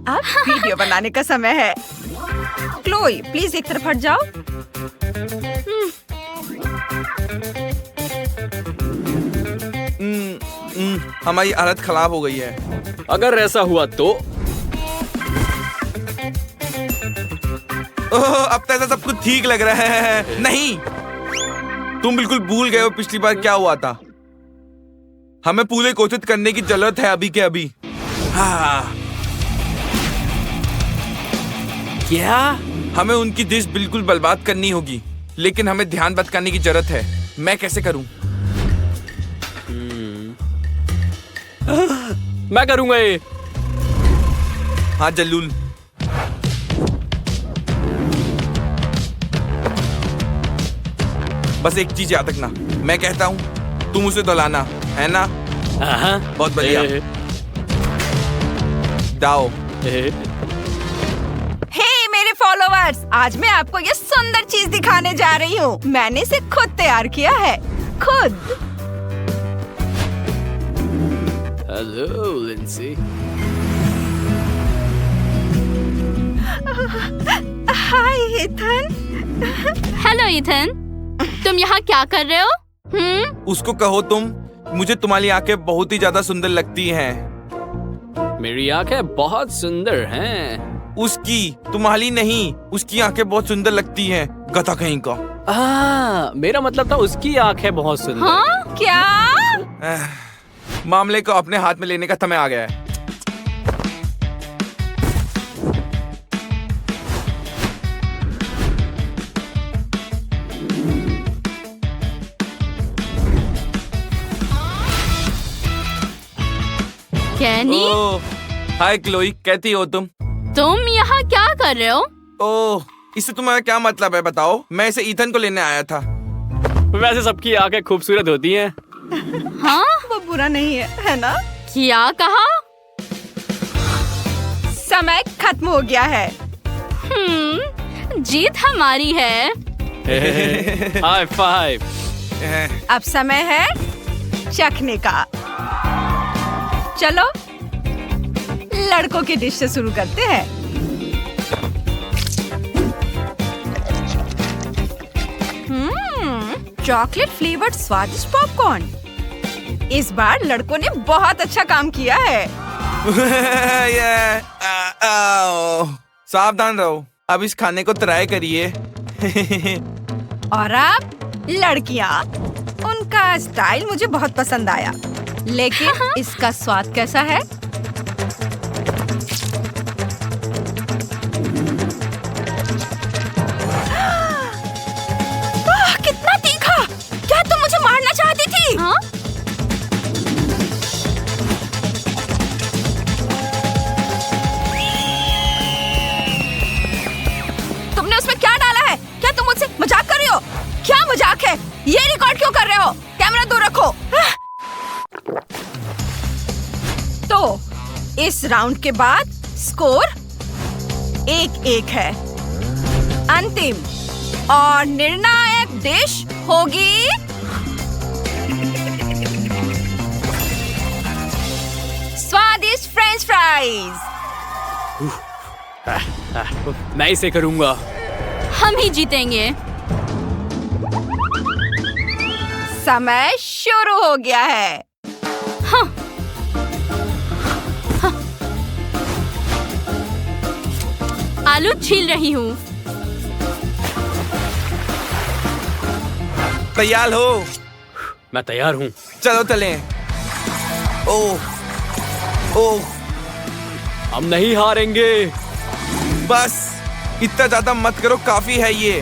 अब वीडियो बनाने का समय है। क्लोई, प्लीज एक तरफ हट जाओ। हमारी हालत खराब हो गई है। अगर ऐसा हुआ तो ओह, अब तो ऐसा सब कुछ ठीक लग रहा है। नहीं, तुम बिल्कुल भूल गए हो पिछली बार क्या हुआ था। हमें पूरी कोशिश करने की जरूरत है अभी के अभी। हाँ, क्या? हमें उनकी डिश बिल्कुल बर्बाद करनी होगी, लेकिन हमें ध्यान भटकाने की जरूरत है। मैं कैसे करूं? मैं करूंगा ये। हाँ जल्लूल, बस एक चीज याद रखना, मैं कहता हूँ तुम उसे धुलाना, है ना? बहुत बढ़िया। दाओ। हे मेरे फॉलोअर्स, आज मैं आपको ये सुंदर चीज दिखाने जा रही हूँ। मैंने इसे खुद तैयार किया है, खुद। Hello Lindsay. Hi Ethan. Hello Ethan, तुम यहाँ क्या कर रहे हो? उसको कहो तुम, मुझे तुम्हारी आंखें बहुत ही ज्यादा सुंदर लगती हैं। मेरी आंखें बहुत सुंदर हैं। उसकी, तुम्हारी नहीं, उसकी आंखें बहुत सुंदर लगती हैं। गधा कहीं का। मेरा मतलब था उसकी आंखें बहुत सुंदर। हाँ? क्या? मामले को अपने हाथ में लेने का समय आ गया है। कैनी, ओह, हाय क्लोई, कैसी हो तुम? तुम यहाँ क्या कर रहे हो? ओह, इससे तुम्हारा क्या मतलब है बताओ? मैं इसे ईथन को लेने आया था। वैसे सबकी आंखें खूबसूरत होती हैं। हाँ? वो बुरा नहीं है ना? क्या कहा? समय खत्म हो गया है। जीत हमारी है। High five. अब समय है चखने का। चलो लड़कों की डिश से शुरू करते हैं। चॉकलेट फ्लेवर्ड स्वादिष्ट पॉपकॉर्न। इस बार लड़कों ने बहुत अच्छा काम किया है। सावधान रहो, अब इस खाने को ट्राई करिए। और अब लड़कियां, उनका स्टाइल मुझे बहुत पसंद आया, लेकिन इसका स्वाद कैसा है? कितना तीखा! क्या तुम मुझे मारना चाहती थी? हाँ? तुमने उसमें क्या डाला है? क्या तुम मुझसे मजाक कर रही हो? क्या मजाक है? ये रिकॉर्ड क्यों कर रहे हो? कैमरा दूर रखो। तो इस राउंड के बाद स्कोर 1-1 है। अंतिम और निर्णायक डिश होगी स्वादिष्ट फ्रेंच फ्राइज। मैं इसे करूंगा। हम ही जीतेंगे। समय शुरू हो गया है। आलू छील रही हूँ। तैयार हो? मैं तैयार हूँ। चलो चलें। ओह, ओह, हम नहीं हारेंगे। बस इतना ज्यादा मत करो, काफी है ये।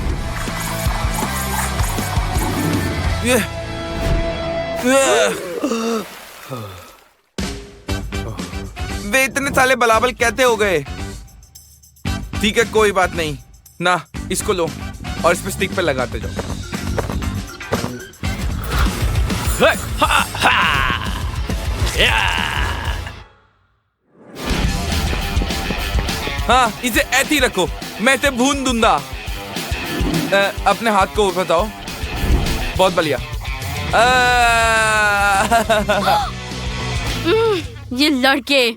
वे इतने साले बलाबल कहते हो गए। ठीक है, कोई बात नहीं ना, इसको लो और इस पे स्टिक पे लगाते जाओ। हाँ, इसे ऐसे ही रखो, मैं इसे भून दूंगा। अपने हाथ को ऊपर बताओ। बहुत बढ़िया। ये लड़के।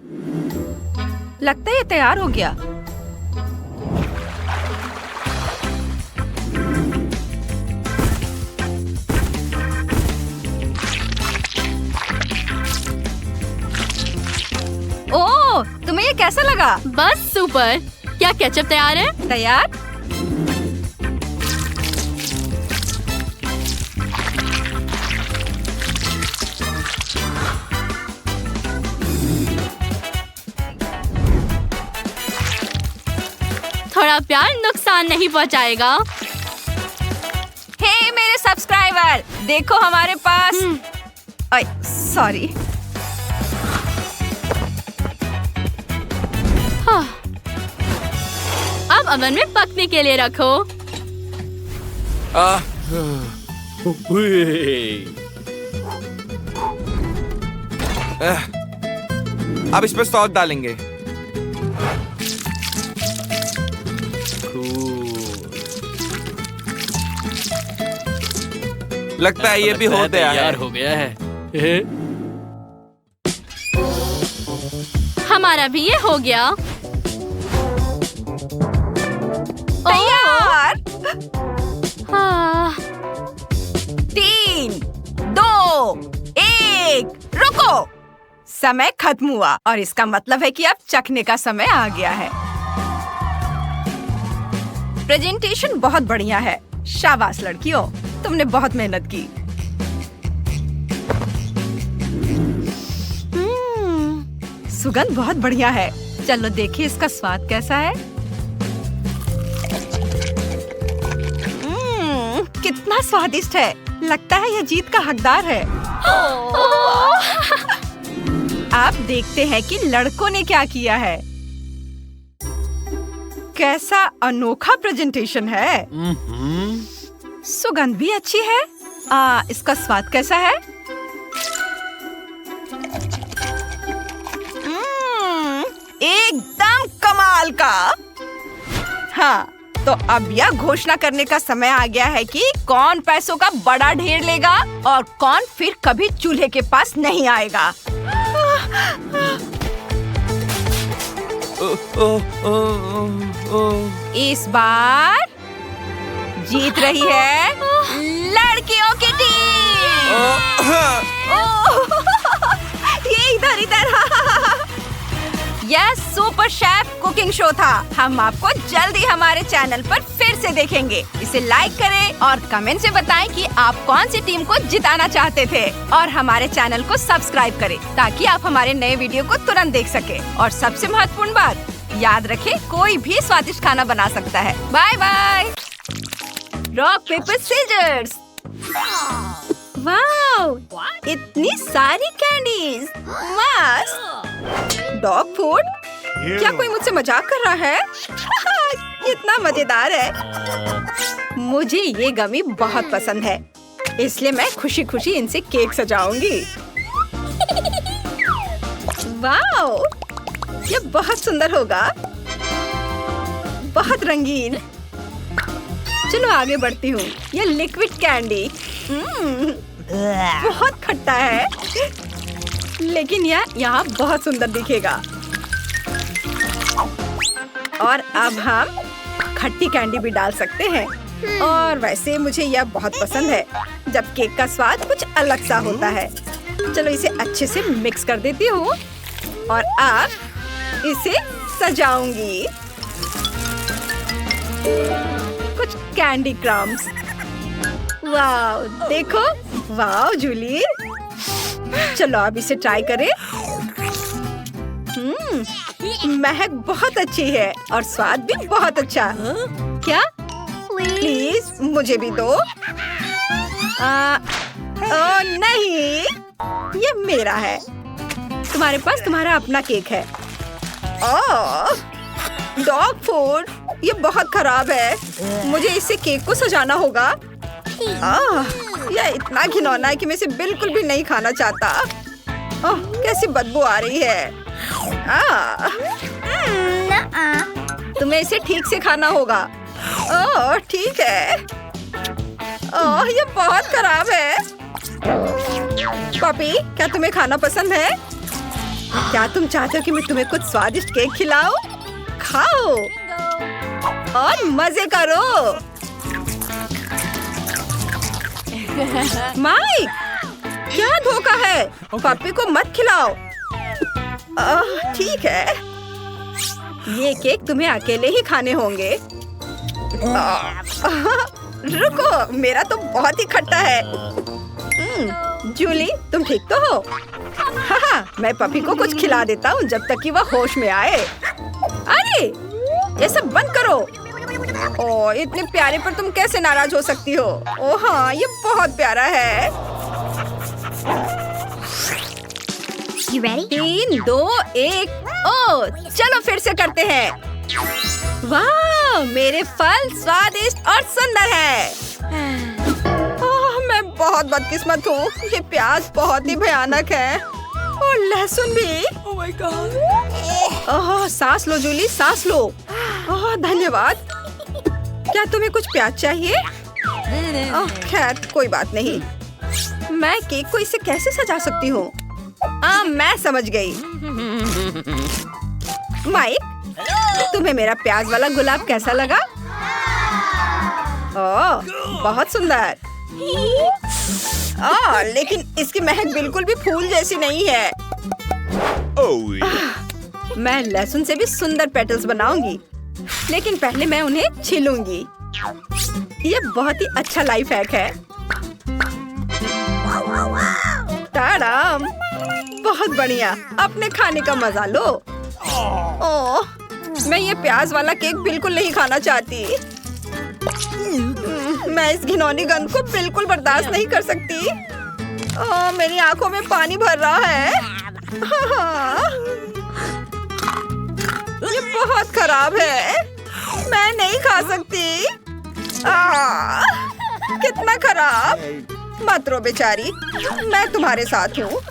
लगता है ये तैयार हो गया। ओह, तुम्हें ये कैसा लगा? बस सुपर। क्या केचप तैयार है? तैयार? थोड़ा प्यार नुकसान नहीं पहुंचाएगा। हे मेरे सब्सक्राइबर, देखो हमारे पास। ओए, सॉरी। अब ओवन में पकने के लिए रखो। अब इस पर सॉस डालेंगे। लगता है ये भी हो तैयार हो गया है। हमारा भी ये हो गया। तैयार। हाँ। 3, 2, 1, रुको। समय खत्म हुआ और इसका मतलब है कि अब चखने का समय आ गया है। प्रेजेंटेशन बहुत बढ़िया है। शाबाश लड़कियों, तुमने बहुत मेहनत की। सुगंध बहुत बढ़िया है। चलो देखिए इसका स्वाद कैसा है। कितना स्वादिष्ट है। लगता है यह जीत का हकदार है। आप देखते हैं कि लड़कों ने क्या किया है। कैसा अनोखा प्रेजेंटेशन है। सुगंध भी अच्छी है। इसका स्वाद कैसा है? एकदम कमाल का। हाँ, तो अब यह घोषणा करने का समय आ गया है कि कौन पैसों का बड़ा ढेर लेगा और कौन फिर कभी चूल्हे के पास नहीं आएगा। इस बार जीत रही है लड़कियों की टीम। ये इधर यह सुपर शेफ कुकिंग शो था। हम आपको जल्दी हमारे चैनल पर फिर से देखेंगे। इसे लाइक करें और कमेंट से बताएं कि आप कौन सी टीम को जिताना चाहते थे। और हमारे चैनल को सब्सक्राइब करें ताकि आप हमारे नए वीडियो को तुरंत देख सके। और सबसे महत्वपूर्ण बात, याद रखें, कोई भी स्वादिष्ट खाना बना सकता है। Bye bye. Rock paper scissors. Wow, इतनी सारी कैंडीज। मस्त। Dog food? क्या कोई मुझसे मजाक कर रहा है? कितना मजेदार है। मुझे ये गमी बहुत पसंद है, इसलिए मैं खुशी खुशी इनसे केक सजाऊंगी। वाओ, ये बहुत सुंदर होगा। बहुत रंगीन। चलो आगे बढ़ती हूँ। ये लिक्विड कैंडी बहुत खट्टा है, लेकिन यह यहाँ बहुत सुंदर दिखेगा। और अब हम खट्टी कैंडी भी डाल सकते हैं। और वैसे मुझे यह बहुत पसंद है जब केक का स्वाद कुछ अलग सा होता है। चलो इसे अच्छे से मिक्स कर देती हूँ और अब इसे सजाऊंगी। कुछ कैंडी क्रम्स। वाओ, देखो। वाओ जूली, चलो अब इसे ट्राई करें। महक बहुत अच्छी है और स्वाद भी बहुत अच्छा। क्या? प्लीज मुझे भी दो। ओह नहीं, ये मेरा है। तुम्हारे पास तुम्हारा अपना केक है। ओह, डॉग फूड, ये बहुत खराब है। मुझे इससे केक को सजाना होगा। यह इतना घिनौना है कि मैं इसे बिल्कुल भी नहीं खाना चाहता। ओह, कैसी बदबू आ रही है। तुम्हें इसे ठीक से खाना होगा। ओह ठीक है। ओह, ये बहुत खराब है। पपी, क्या तुम्हें खाना पसंद है? क्या तुम चाहते हो कि मैं तुम्हें कुछ स्वादिष्ट केक खिलाऊं? खाओ और मजे करो। माइक, क्या धोखा है? पपी को मत खिलाओ। ठीक है, ये केक तुम्हें अकेले ही खाने होंगे। रुको, मेरा तो बहुत ही खट्टा है। जूली, तुम ठीक तो हो? हाँ, मैं पपी को कुछ खिला देता हूँ जब तक कि वह होश में आए। अरे, ये सब बंद करो। ओह, इतने प्यारे पर तुम कैसे नाराज हो सकती हो? ओह हाँ, ये बहुत प्यारा है। You ready? 3, 2, 1, ओह, चलो फिर से करते हैं। वाह, मेरे फल स्वादिष्ट और सुंदर है। ओह, मैं बहुत बदकिस्मत हूँ। ये प्याज बहुत ही भयानक है और लहसुन भी। Oh my God! ओह, सांस लो जूली, सांस लो। ओह, धन्यवाद। क्या तुम्हें कुछ प्याज चाहिए? ओह, खैर कोई बात नहीं। मैं केक को इससे कैसे सजा सकती हूँ? मैं समझ गई। माइक, तुम्हें मेरा प्याज वाला गुलाब कैसा लगा? ओह, बहुत सुंदर। लेकिन इसकी महक बिल्कुल भी फूल जैसी नहीं है। मैं लहसुन से भी सुंदर पेटल्स बनाऊंगी, लेकिन पहले मैं उन्हें छीलूंगी। ये बहुत ही अच्छा लाइफ हैक है। ताड़ाम, बहुत बढ़िया। अपने खाने का मजा लो। ओह, मैं ये प्याज वाला केक बिल्कुल नहीं खाना चाहती। मैं इस घिनौनी गंध को बिल्कुल बर्दाश्त नहीं कर सकती। ओह, मेरी आंखों में पानी भर रहा है। ये बहुत खराब है। मैं नहीं खा सकती। कितना खराब। मत रो बेचारी, मैं तुम्हारे साथ हूँ।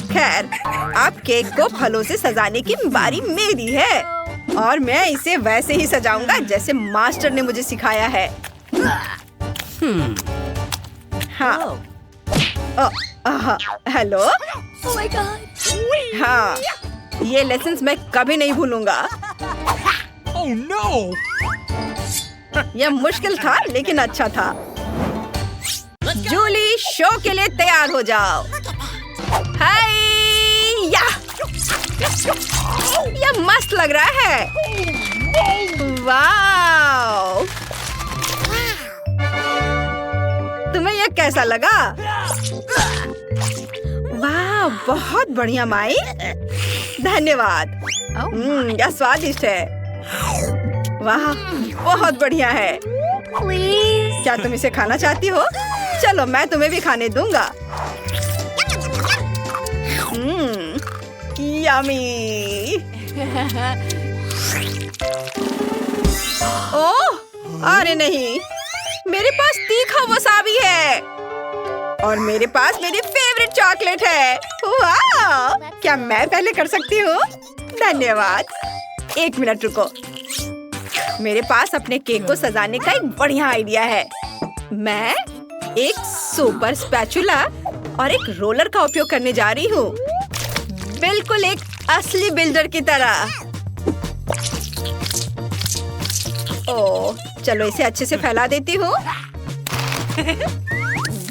खैर, अब केक को फलों से सजाने की बारी मेरी है और मैं इसे वैसे ही सजाऊंगा जैसे मास्टर ने मुझे सिखाया है। हाँ। हेलो। Oh my God! हाँ, ये लेसन्स मैं कभी नहीं भूलूंगा। Oh no! यह मुश्किल था लेकिन अच्छा था। जूली, शो के लिए तैयार हो जाओ। हाय या! यह मस्त लग रहा है। वाव! तुम्हें यह कैसा लगा? वाह, बहुत बढ़िया माई। धन्यवाद। यह स्वादिष्ट है। वाह, बहुत बढ़िया है। Please. क्या तुम इसे खाना चाहती हो? चलो, मैं तुम्हें भी खाने दूंगा। यम्मी। ओह, अरे नहीं, मेरे पास तीखा वसाबी है और मेरे पास मेरी फेवरेट चॉकलेट है। वाह! क्या मैं पहले कर सकती हूँ? धन्यवाद। 1 मिनट रुको। मेरे पास अपने केक को सजाने का एक बढ़िया आइडिया है। मैं एक सुपर स्पैचुला और एक रोलर का उपयोग करने जा रही हूँ, बिल्कुल एक असली बिल्डर की तरह। ओह, चलो इसे अच्छे से फैला देती हूँ।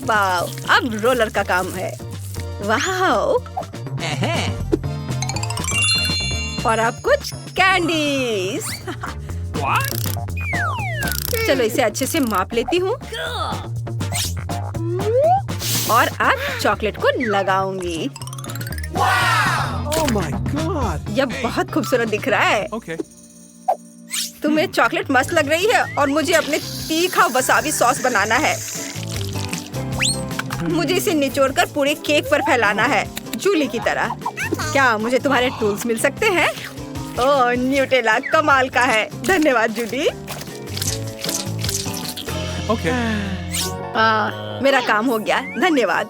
वाव, अब रोलर का काम है। वाव! और अब कुछ कैंडीज। चलो इसे अच्छे से माप लेती हूँ और अब चॉकलेट को लगाऊंगी। Oh my God! यह बहुत खूबसूरत दिख रहा है। Okay. तुम्हें चॉकलेट मस्त लग रही है और मुझे अपने तीखा वसाबी सॉस बनाना है। मुझे इसे निचोड़कर पूरे केक पर फैलाना है, जूली की तरह। क्या मुझे तुम्हारे टूल्स मिल सकते हैं? ओह, न्यूटेला कमाल का है। धन्यवाद जूली। मेरा काम हो गया, धन्यवाद।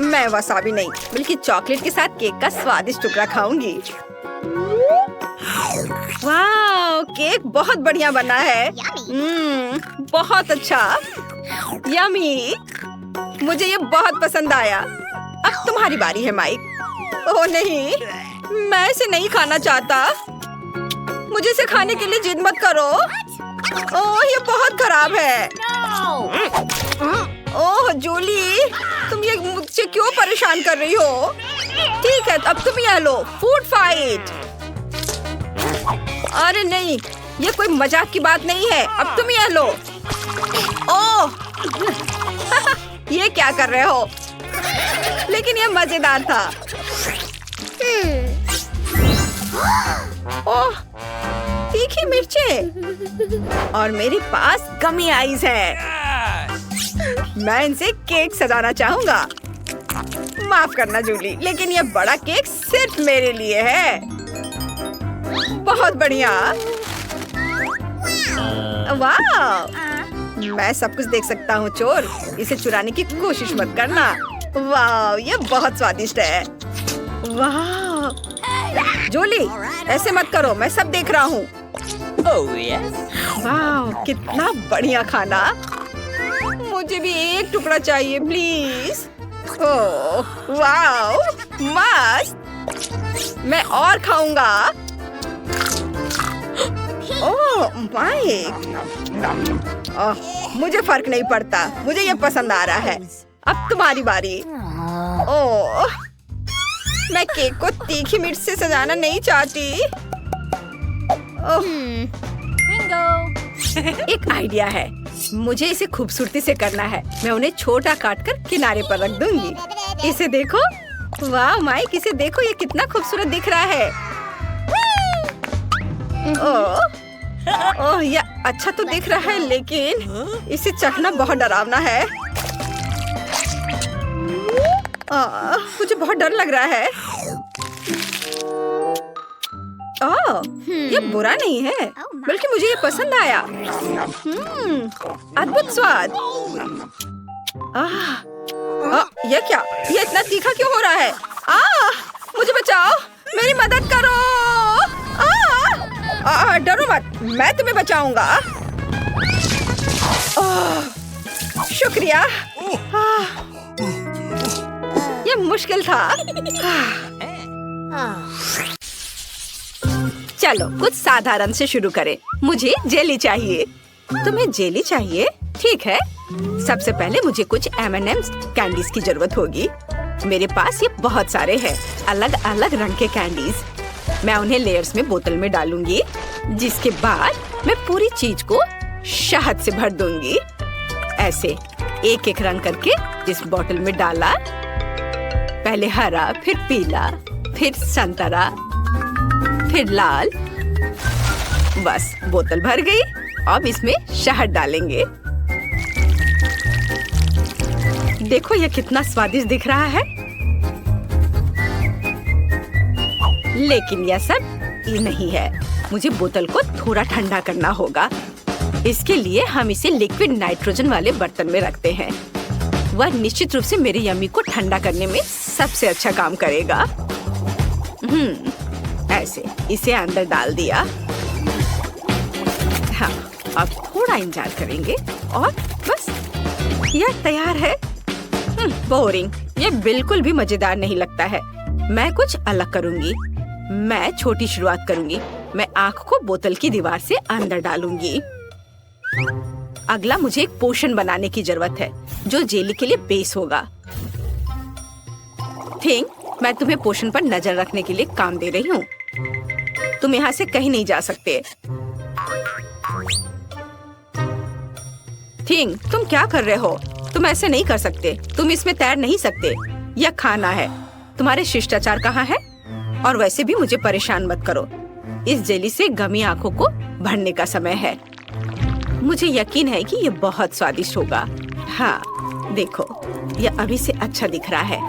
मैं वसाबी नहीं बल्कि चॉकलेट के साथ केक का स्वादिष्ट टुकड़ा खाऊंगी। वाह, केक बहुत बढ़िया बना है। बहुत अच्छा, यमी। मुझे ये बहुत पसंद आया। अब तुम्हारी बारी है माइक। ओह नहीं, मैं इसे नहीं खाना चाहता। मुझे इसे खाने के लिए जिद मत करो। ओह, ये बहुत खराब है। ओह जूली, तुम ये मुझसे क्यों परेशान कर रही हो? ठीक है, अब तुम यह लो, फूड फाइट। अरे नहीं, ये कोई मजाक की बात नहीं है। अब तुम यह लो। ओह, ये क्या कर रहे हो? लेकिन ये मजेदार था। ओह, तीखी मिर्चें और मेरे पास गमी आइज है। मैं इनसे केक सजाना चाहूंगा। माफ करना जूली, लेकिन ये बड़ा केक सिर्फ मेरे लिए है। बहुत बढ़िया। वाह, मैं सब कुछ देख सकता हूँ चोर। इसे चुराने की कोशिश मत करना। वाह, ये बहुत स्वादिष्ट है। वाह जूली, ऐसे मत करो, मैं सब देख रहा हूँ। वाह, कितना बढ़िया खाना। मुझे भी एक टुकड़ा चाहिए प्लीज। ओह वाह, मस्त। मैं और खाऊंगा। ओह माइक, मुझे फर्क नहीं पड़ता, मुझे ये पसंद आ रहा है। अब तुम्हारी बारी। ओह, मैं केक को तीखी मिर्च से सजाना नहीं चाहती। एक आइडिया है, मुझे इसे खूबसूरती से करना है। मैं उन्हें छोटा काटकर किनारे पर रख दूंगी। इसे देखो। वाह माइक, इसे देखो, ये कितना खूबसूरत दिख रहा है। ओह, ये अच्छा तो दिख रहा है, लेकिन इसे चखना बहुत डरावना है। मुझे बहुत डर लग रहा है। ओह, ये बुरा नहीं है, बल्कि मुझे ये पसंद आया। अद्भुत स्वाद। ये क्या? ये इतना तीखा क्यों हो रहा है? मुझे बचाओ, मेरी मदद करो। डरो मत, मैं तुम्हें बचाऊंगा। शुक्रिया। ये मुश्किल था। चलो कुछ साधारण से शुरू करें। मुझे जेली चाहिए। तुम्हें जेली चाहिए? ठीक है। सबसे पहले मुझे कुछ M&M's कैंडीज की जरूरत होगी। मेरे पास ये बहुत सारे हैं, अलग अलग रंग के कैंडीज। मैं उन्हें लेयर्स में बोतल में डालूंगी, जिसके बाद मैं पूरी चीज को शहद से भर दूंगी। ऐसे एक एक रंग करके इस बोतल में डाला। पहले हरा, फिर पीला, फिर संतरा, फिर लाल। बस बोतल भर गई। अब इसमें शहद डालेंगे। देखो ये कितना स्वादिष्ट दिख रहा है। लेकिन यह सब ये नहीं है, मुझे बोतल को थोड़ा ठंडा करना होगा। इसके लिए हम इसे लिक्विड नाइट्रोजन वाले बर्तन में रखते हैं। वह निश्चित रूप से मेरे यम्मी को ठंडा करने में सबसे अच्छा काम करेगा। ऐसे इसे अंदर डाल दिया। हाँ, अब थोड़ा इंतजार करेंगे और बस यह तैयार है। बोरिंग, ये बिल्कुल भी मजेदार नहीं लगता है। मैं कुछ अलग करूंगी। मैं छोटी शुरुआत करूंगी। मैं आँख को बोतल की दीवार से अंदर डालूंगी। अगला मुझे एक पोशन बनाने की जरूरत है, जो जेली के लिए बेस होगा। थिंग, मैं तुम्हें पोशन पर नजर रखने के लिए काम दे रही हूँ। तुम यहाँ से कहीं नहीं जा सकते। थिंग, तुम क्या कर रहे हो? तुम ऐसे नहीं कर सकते। तुम इसमें तैर नहीं सकते। यह खाना है। तुम्हारे शिष्टाचार कहाँ है? और वैसे भी मुझे परेशान मत करो। इस जेली से गमी आंखों को भरने का समय है। मुझे यकीन है कि ये बहुत स्वादिष्ट होगा। हाँ, देखो, यह अभी से अच्छा दिख रहा है।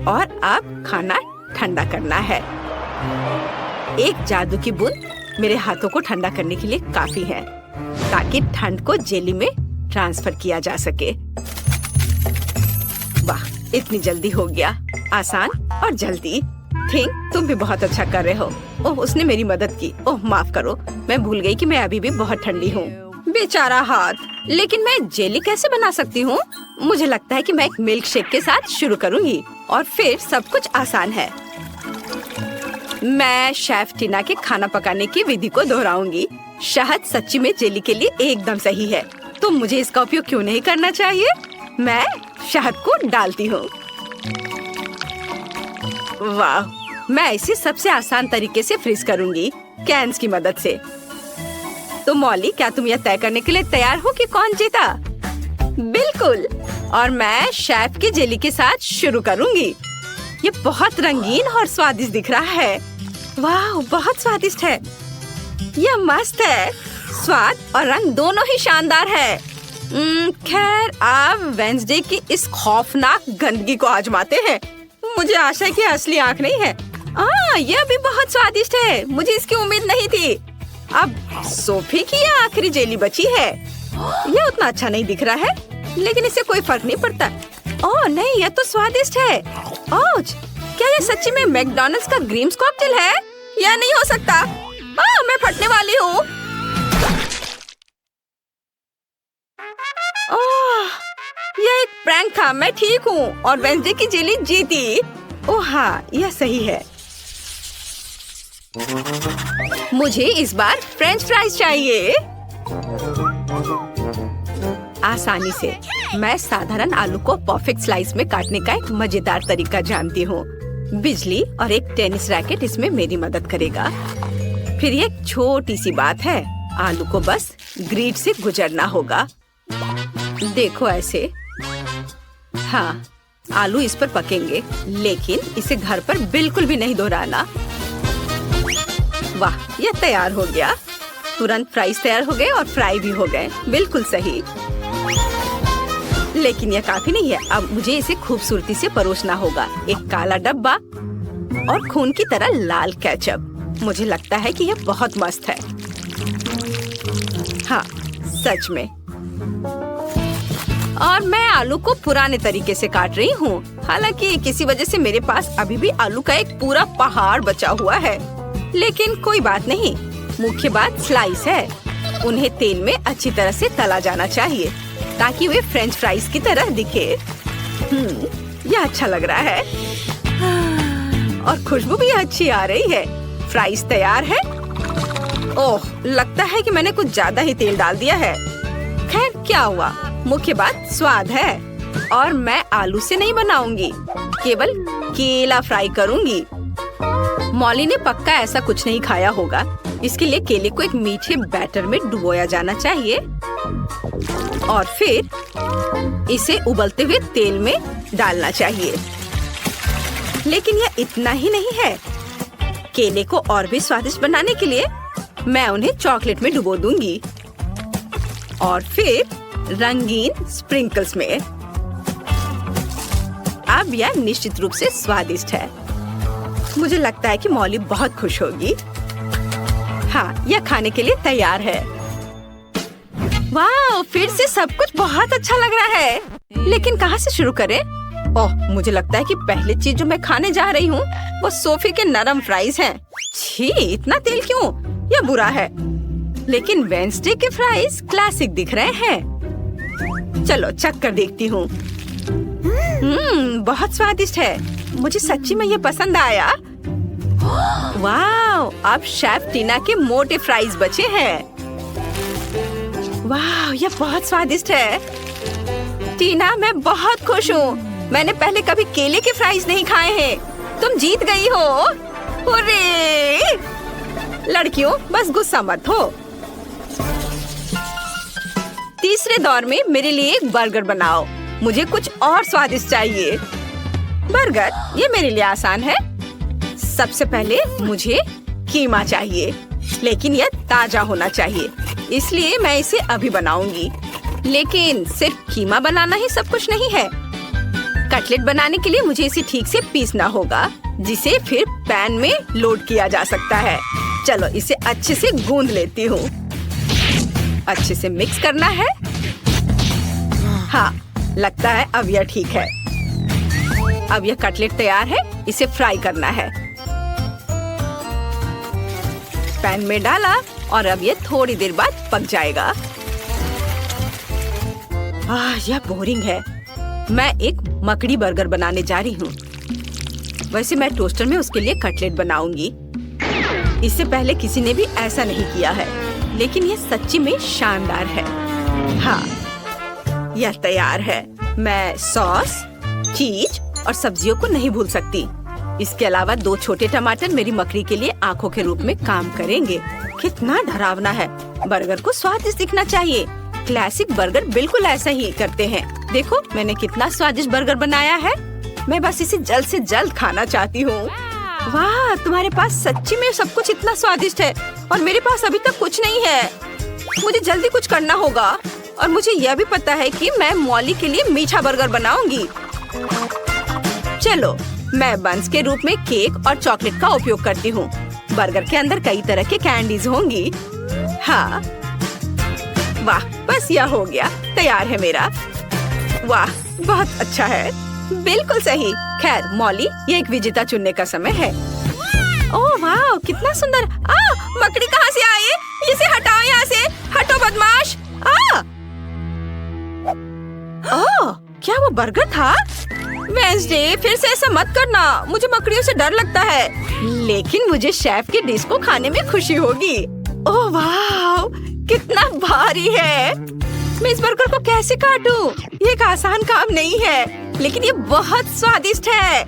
और अब खाना ठंडा करना है। एक जादू की बूंद मेरे हाथों को ठंडा करने के लिए काफी है, ताकि ठंड को जेली में ट्रांसफर किया जा सके। वाह, इतनी जल्दी हो गया। आसान और जल्दी। थिंक, तुम भी बहुत अच्छा कर रहे हो। ओह, उसने मेरी मदद की। ओह, माफ करो, मैं भूल गई कि मैं अभी भी बहुत ठंडी हूँ। बेचारा हाथ। लेकिन मैं जेली कैसे बना सकती हूँ? मुझे लगता है कि मैं एक मिल्क शेक के साथ शुरू करूँगी और फिर सब कुछ आसान है। मैं शेफ टीना के खाना पकाने की विधि को दोहराऊंगी। शहद सच्ची में जेली के लिए एकदम सही है, तो मुझे इसका उपयोग क्यों नहीं करना चाहिए? मैं शहद को डालती हूँ। वाह, मैं इसे सबसे आसान तरीके से फ्रीज करूंगी, कैन्स की मदद से। तो मॉली, क्या तुम यह तय करने के लिए तैयार हो कि कौन जीता? बिल्कुल। और मैं शेफ की जेली के साथ शुरू करूंगी। ये बहुत रंगीन और स्वादिष्ट दिख रहा है। वाह, बहुत स्वादिष्ट है। यह मस्त है। स्वाद और रंग दोनों ही शानदार है। खैर, अब वेंसडे की इस खौफनाक गंदगी को आजमाते हैं। मुझे आशा है कि असली आँख नहीं है। यह भी बहुत स्वादिष्ट है। मुझे इसकी उम्मीद नहीं थी। अब सोफी की यह आखिरी जेली बची है। यह उतना अच्छा नहीं दिख रहा है, लेकिन इससे कोई फर्क नहीं पड़ता। ओह नहीं, यह तो स्वादिष्ट है। ओह, क्या यह सच्ची में मैकडॉनल्ड्स का ग्रीम्स कॉकटेल है? यह नहीं हो सकता। मैं फटने वाली हूँ। यह एक प्रैंक था। मैं ठीक हूँ और वेंसडे की जेली जीती। ओह हाँ, यह सही है। मुझे इस बार फ्रेंच फ्राइज चाहिए। आसानी से मैं साधारण आलू को परफेक्ट स्लाइस में काटने का एक मजेदार तरीका जानती हूँ। बिजली और एक टेनिस रैकेट इसमें मेरी मदद करेगा। फिर ये एक छोटी सी बात है, आलू को बस ग्रिड से गुजरना होगा। देखो ऐसे। हाँ, आलू इस पर पकेंगे, लेकिन इसे घर पर बिल्कुल भी नहीं दोहराना। वाह, यह तैयार हो गया। तुरंत फ्राइज तैयार हो गए और फ्राई भी हो गए। बिल्कुल सही। लेकिन यह काफी नहीं है। अब मुझे इसे खूबसूरती से परोसना होगा। एक काला डब्बा और खून की तरह लाल केचप। मुझे लगता है कि यह बहुत मस्त है। हाँ, सच में। और मैं आलू को पुराने तरीके से काट रही हूँ। हालांकि किसी वजह से मेरे पास अभी भी आलू का एक पूरा पहाड़ बचा हुआ है। लेकिन कोई बात नहीं। मुख्य बात स्लाइस है। उन्हें तेल में अच्छी तरह से तला जाना चाहिए, ताकि वे फ्रेंच फ्राइज की तरह दिखे। यह अच्छा लग रहा है और खुशबू भी अच्छी आ रही है। फ्राइज तैयार है। ओह, लगता है कि मैंने कुछ ज्यादा ही तेल डाल दिया है। खैर, क्या हुआ? मुख्य बात स्वाद है। और मैं आलू से नहीं बनाऊंगी, केवल केला फ्राई करूंगी। मॉली ने पक्का ऐसा कुछ नहीं खाया होगा। इसके लिए केले को एक मीठे बैटर में डुबोया जाना चाहिए और फिर इसे उबलते हुए तेल में डालना चाहिए। लेकिन यह इतना ही नहीं है। केले को और भी स्वादिष्ट बनाने के लिए मैं उन्हें चॉकलेट में डुबो दूंगी और फिर रंगीन स्प्रिंकल्स में। अब यह निश्चित रूप से स्वादिष्ट है। मुझे लगता है कि मॉली बहुत खुश होगी। हाँ, यह खाने के लिए तैयार है। वाह, फिर से सब कुछ बहुत अच्छा लग रहा है। लेकिन कहाँ से शुरू करें? ओह, मुझे लगता है कि पहली चीज जो मैं खाने जा रही हूँ वो सोफी के नरम फ्राइज हैं। छी, इतना तेल क्यों? यह बुरा है। लेकिन वेंसडे के फ्राइज क्लासिक दिख रहे हैं। चलो चख कर देखती हूँ। बहुत स्वादिष्ट है। मुझे सच्ची में ये पसंद आया। वाह, अब शेफ टीना के मोटे फ्राइज बचे हैं। वाह, यह बहुत स्वादिष्ट है। टीना, मैं बहुत खुश हूँ। मैंने पहले कभी केले के फ्राइज नहीं खाए हैं। तुम जीत गई हो। हुर्रे! लड़कियों, बस गुस्सा मत हो। तीसरे दौर में मेरे लिए एक बर्गर बनाओ। मुझे कुछ और स्वादिष्ट चाहिए। बर्गर, ये मेरे लिए आसान है। सबसे पहले मुझे कीमा चाहिए, लेकिन यह ताजा होना चाहिए। इसलिए मैं इसे अभी बनाऊंगी। लेकिन सिर्फ कीमा बनाना ही सब कुछ नहीं है। कटलेट बनाने के लिए मुझे इसे ठीक से पीसना होगा, जिसे फिर पैन में लोड किया जा सकता है। चलो इसे अच्छे से गूंद लेती हूँ। अच्छे से मिक्स करना है। हाँ, लगता है अब यह ठीक है। अब यह कटलेट तैयार है, इसे फ्राई करना है। पैन में डाला और अब ये थोड़ी देर बाद पक जाएगा। यह बोरिंग है। मैं एक मकड़ी बर्गर बनाने जा रही हूँ। वैसे मैं टोस्टर में उसके लिए कटलेट बनाऊंगी। इससे पहले किसी ने भी ऐसा नहीं किया है, लेकिन यह सच्ची में शानदार है। हाँ, यह तैयार है। मैं सॉस, चीज और सब्जियों को नहीं भूल सकती। इसके अलावा 2 छोटे टमाटर मेरी मकड़ी के लिए आंखों के रूप में काम करेंगे। कितना डरावना है। बर्गर को स्वादिष्ट दिखना चाहिए। क्लासिक बर्गर बिल्कुल ऐसा ही करते हैं। देखो मैंने कितना स्वादिष्ट बर्गर बनाया है। मैं बस इसे जल्द से जल्द खाना चाहती हूँ। वाह, तुम्हारे पास सच्ची में सब कुछ इतना स्वादिष्ट है और मेरे पास अभी तक कुछ नहीं है। मुझे जल्दी कुछ करना होगा और मुझे यह भी पता है कि मैं मॉली के लिए मीठा बर्गर बनाऊंगी। चलो, मैं बंस के रूप में केक और चॉकलेट का उपयोग करती हूँ। बर्गर के अंदर कई तरह के कैंडीज होंगी। हाँ, वाह, बस यह हो गया। तैयार है मेरा। वाह, बहुत अच्छा है। बिल्कुल सही। खैर मॉली, ये एक विजेता चुनने का समय है। ओह वाह, कितना सुंदर। मकड़ी कहाँ से आई? इसे हटाओ यहाँ से। हटो बदमाश। ओह, क्या वो बर्गर था? वेंसडे, फिर से ऐसा मत करना। मुझे मकड़ियों से डर लगता है। लेकिन मुझे शेफ की डिश को खाने में खुशी होगी। ओह वाह, कितना भारी है। मैं इस बर्गर को कैसे काटूं? ये एक आसान काम नहीं है, लेकिन ये बहुत स्वादिष्ट है।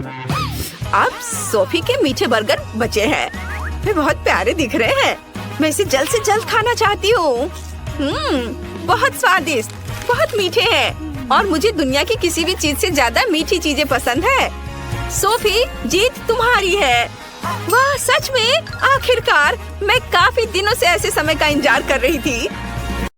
अब सोफी के मीठे बर्गर बचे हैं। वे बहुत प्यारे दिख रहे हैं। मैं इसे जल्द से जल्द खाना चाहती हूँ। बहुत स्वादिष्ट, बहुत मीठे हैं और मुझे दुनिया की किसी भी चीज से ज्यादा मीठी चीजें पसंद है। सोफी, जीत तुम्हारी है। वाह, सच में? आखिरकार, मैं काफी दिनों से ऐसे समय का इंतजार कर रही थी।